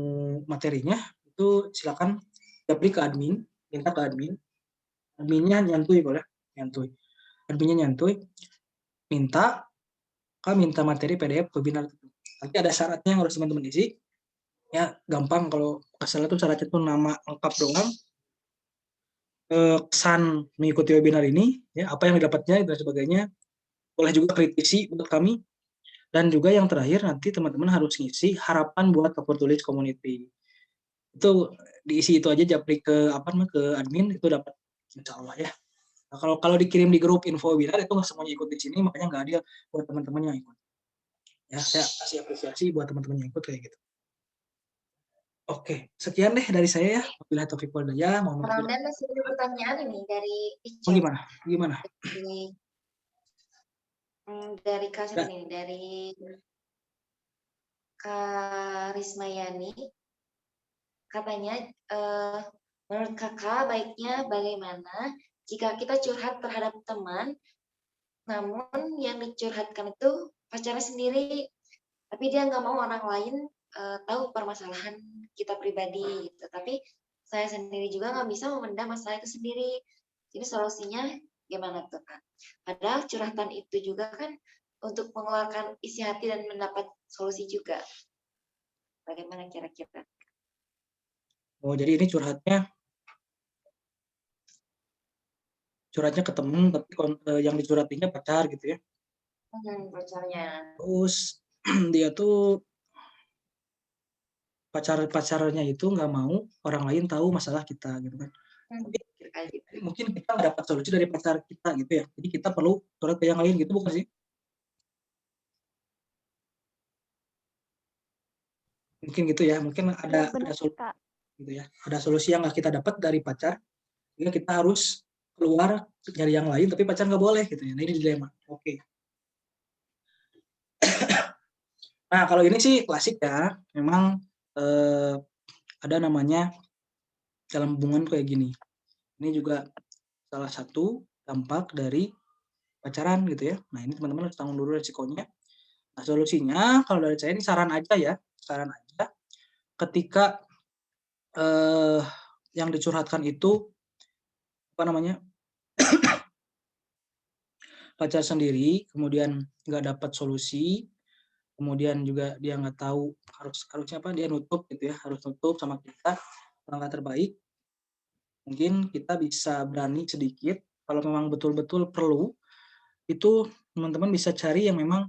materinya, itu silakan japri ke admin, minta ke admin. Adminnya nyantui boleh, nyantui. Adminnya nyantui, minta minta materi PDF webinar. Nanti ada syaratnya yang harus teman-teman isi. Ya, gampang kalau nggak salah tuh syaratnya tuh nama lengkap doang, kesan mengikuti webinar ini, ya, apa yang didapatnya dan sebagainya. Boleh juga kritisi buat kami. Dan juga yang terakhir nanti teman-teman harus ngisi harapan buat Kapur Tulis Community. Itu diisi itu aja, japri ke ke admin, itu dapat insya Allah ya. Nah, kalau dikirim di grup info webinar itu nggak semuanya ikut di sini, makanya nggak adil buat teman-teman yang ikut. Ya, saya kasih apresiasi buat teman-teman yang ikut kayak gitu. Oke, sekian deh dari saya ya. Wabillahi taufiq wal hidayah. Dan masih ada pertanyaan ini dari Oh, chat. gimana? Dari Kak ini, dari Kak Rismayani. Katanya, menurut kakak baiknya bagaimana jika kita curhat terhadap teman, namun yang dicurhatkan itu pacarnya sendiri, tapi dia nggak mau orang lain tahu permasalahan kita pribadi gitu. Tapi saya sendiri juga nggak bisa memendam masalah itu sendiri. Jadi solusinya gimana tuh Kak? Padahal curhatan itu juga kan untuk mengeluarkan isi hati dan mendapat solusi juga. Bagaimana kira-kira? Oh, jadi ini curhatnya ke temen, tapi yang dicurhatinya pacar gitu ya. Pacarnya. Terus dia tuh pacarnya itu nggak mau orang lain tahu masalah kita gitu kan. Tapi mungkin kita nggak dapat solusi dari pacar kita gitu ya. Jadi kita perlu curhat ke yang lain gitu, bukan sih? Mungkin gitu ya. Mungkin ada solusi gitu ya. Ada solusi yang nggak kita dapat dari pacar, sehingga kita harus keluar nyari yang lain, tapi pacar nggak boleh gitu ya. Nah, ini dilema. Oke. Nah, kalau ini sih klasik ya. Memang ada namanya dalam hubungan kayak gini. Ini juga salah satu dampak dari pacaran gitu ya. Nah, ini teman-teman harus tanggung dulu resikonya. Nah, solusinya kalau dari saya ini saran aja ya, saran aja. Ketika yang dicurhatkan itu pacar sendiri, kemudian nggak dapat solusi, kemudian juga dia nggak tahu harusnya dia nutup gitu ya, harus nutup sama kita. Langkah terbaik mungkin kita bisa berani sedikit, kalau memang betul-betul perlu, itu teman-teman bisa cari yang memang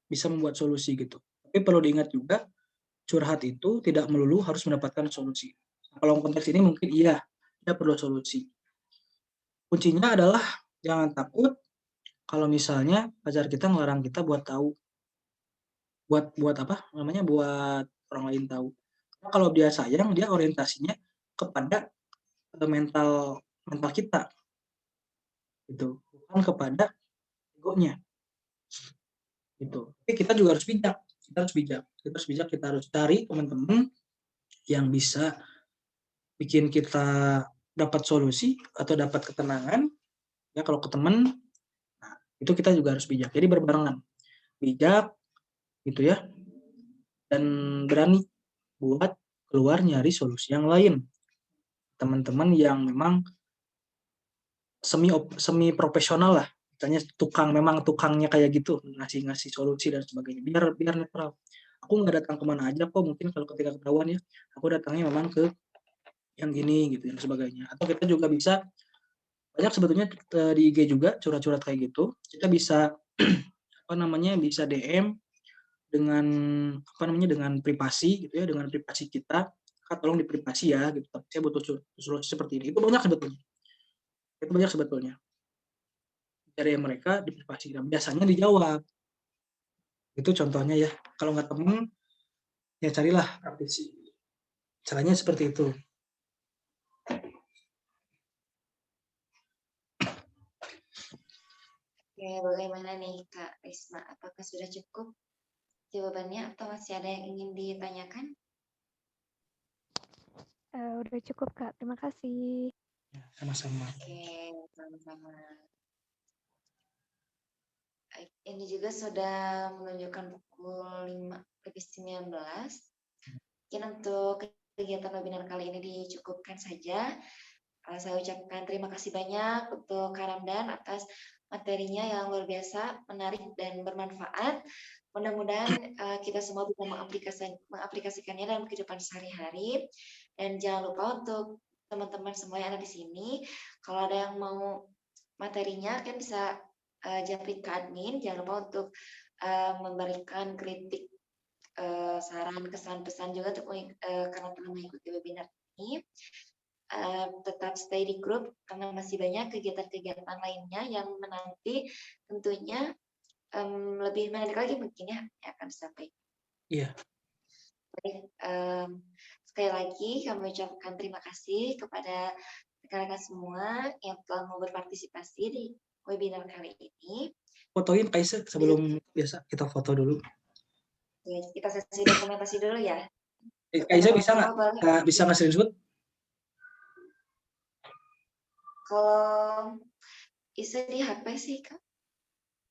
bisa membuat solusi gitu. Tapi perlu diingat juga, curhat itu tidak melulu harus mendapatkan solusi. Kalau konteks ini mungkin iya, dia perlu solusi. Kuncinya adalah jangan takut kalau misalnya pacar kita ngelarang kita buat tahu. Buat orang lain tahu. Kalau dia sayang, dia orientasinya kepada mental kita. Gitu. Bukan kepada egonya. Gitu. Tapi kita juga harus bijak. Kita harus cari teman-teman yang bisa bikin kita dapat solusi atau dapat ketenangan. Ya, kalau ke teman, nah, itu kita juga harus bijak. Jadi berbarengan. bijak gitu ya, dan berani buat keluar nyari solusi yang lain. Teman-teman yang memang semi profesional lah, misalnya memang tukangnya kayak gitu, ngasih solusi dan sebagainya, biar netral. Aku nggak datang kemana aja kok, mungkin kalau ketika ketahuan ya, aku datangnya memang ke yang ini gitu dan sebagainya. Atau kita juga bisa, banyak sebetulnya di IG juga curhat-curhat kayak gitu, kita bisa bisa DM dengan dengan privasi gitu ya, dengan privasi kita, Kak tolong diprivasi ya gitu, tapi saya butuh solusi seperti ini. Itu banyak sebetulnya dari mereka diprivasi, dan biasanya dijawab. Itu contohnya ya. Kalau nggak temen, ya carilah praktisi. Caranya seperti itu. Oke, bagaimana nih Kak Risma? Apakah sudah cukup jawabannya atau masih ada yang ingin ditanyakan? Udah cukup, Kak. Terima kasih. Ya, sama-sama. Oke, sama-sama. Ini juga sudah menunjukkan pukul 5:19. Mungkin untuk kegiatan webinar kali ini dicukupkan saja. Saya ucapkan terima kasih banyak untuk Kak Ramdan atas materinya yang luar biasa, menarik dan bermanfaat. Mudah-mudahan kita semua bisa mengaplikasikannya dalam kehidupan sehari-hari. Dan jangan lupa untuk teman-teman semua yang ada di sini, kalau ada yang mau materinya kan bisa japri ke admin. Jangan lupa untuk memberikan kritik, saran, kesan, pesan juga untuk karena telah mengikuti webinar ini. Tetap stay di grup karena masih banyak kegiatan-kegiatan lainnya yang menanti tentunya lebih menarik lagi mungkin ya yang akan disampaikan. Iya. Baik, sekali lagi kami ucapkan terima kasih kepada rekan-rekan semua yang telah mau berpartisipasi di webinar kali ini. Fotoin Kaisa sebelum biasa kita foto dulu. Ya, kita sesi dokumentasi dulu ya. Kaisa bisa nggak screenshot? Kalau isi di HP sih Kak.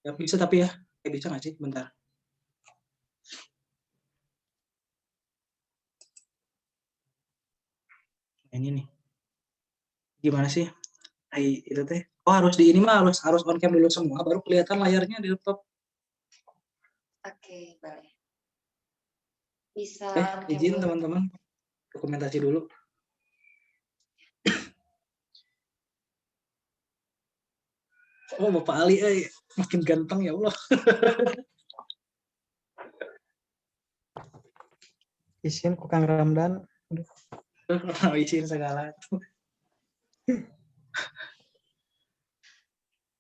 Ya bisa, tapi ya bisa nggak sih? Bentar. Ini nih. Gimana sih? Itu teh. Oh harus di ini mah harus on cam dulu semua, baru kelihatan layarnya di laptop. Oke, boleh. Bisa on cam Izin dulu. teman-teman, dokumentasi dulu. Oh Bapak Ali, makin ganteng ya Allah. Izin ku Kang Ramdan. Izin segala.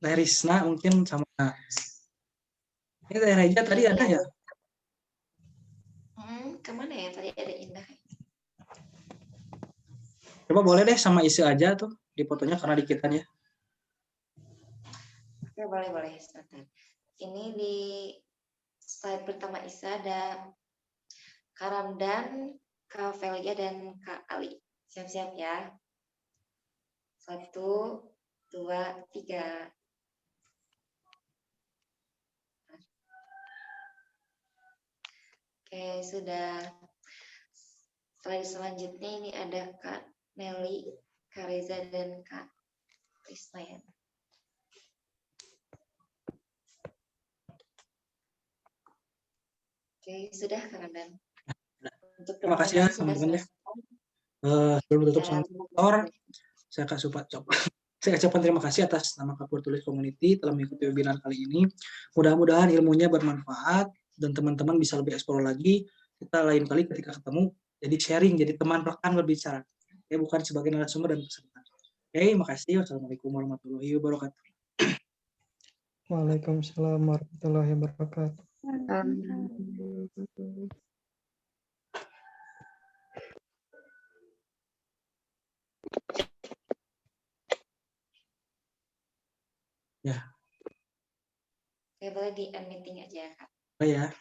Teh Risna mungkin sama. Ini Teh Reja tadi ada ya? Kemana ya tadi ada Indah? Coba boleh deh sama Ise aja tuh di fotonya karena dikitan ya. Oke, boleh sebentar. Ini di slide pertama Isa ada Kak Ramdan, Kak Velia, dan Kak Ali. Siap-siap ya. 1, 2, 3. Oke, sudah. Slide selanjutnya ini ada Kak Nelly, Kak Reza, dan Kak Risma ya. Oke, sudah Kak Ramdan. Untuk Terima kasih ya teman-teman ya. Sebelum tutup sama kantor, saya ucapkan terima kasih atas nama Kapur Tulis Community telah mengikuti webinar kali ini. Mudah-mudahan ilmunya bermanfaat dan teman-teman bisa lebih eksplor lagi. Kita lain kali ketika ketemu, jadi sharing, jadi teman rekan berbicara. Ya bukan sebagai narasumber dan peserta. Oke, makasih. Wassalamualaikum warahmatullahi wabarakatuh. Waalaikumsalam warahmatullahi wabarakatuh. Ya. Oke, boleh di end meeting aja Kak. Ya.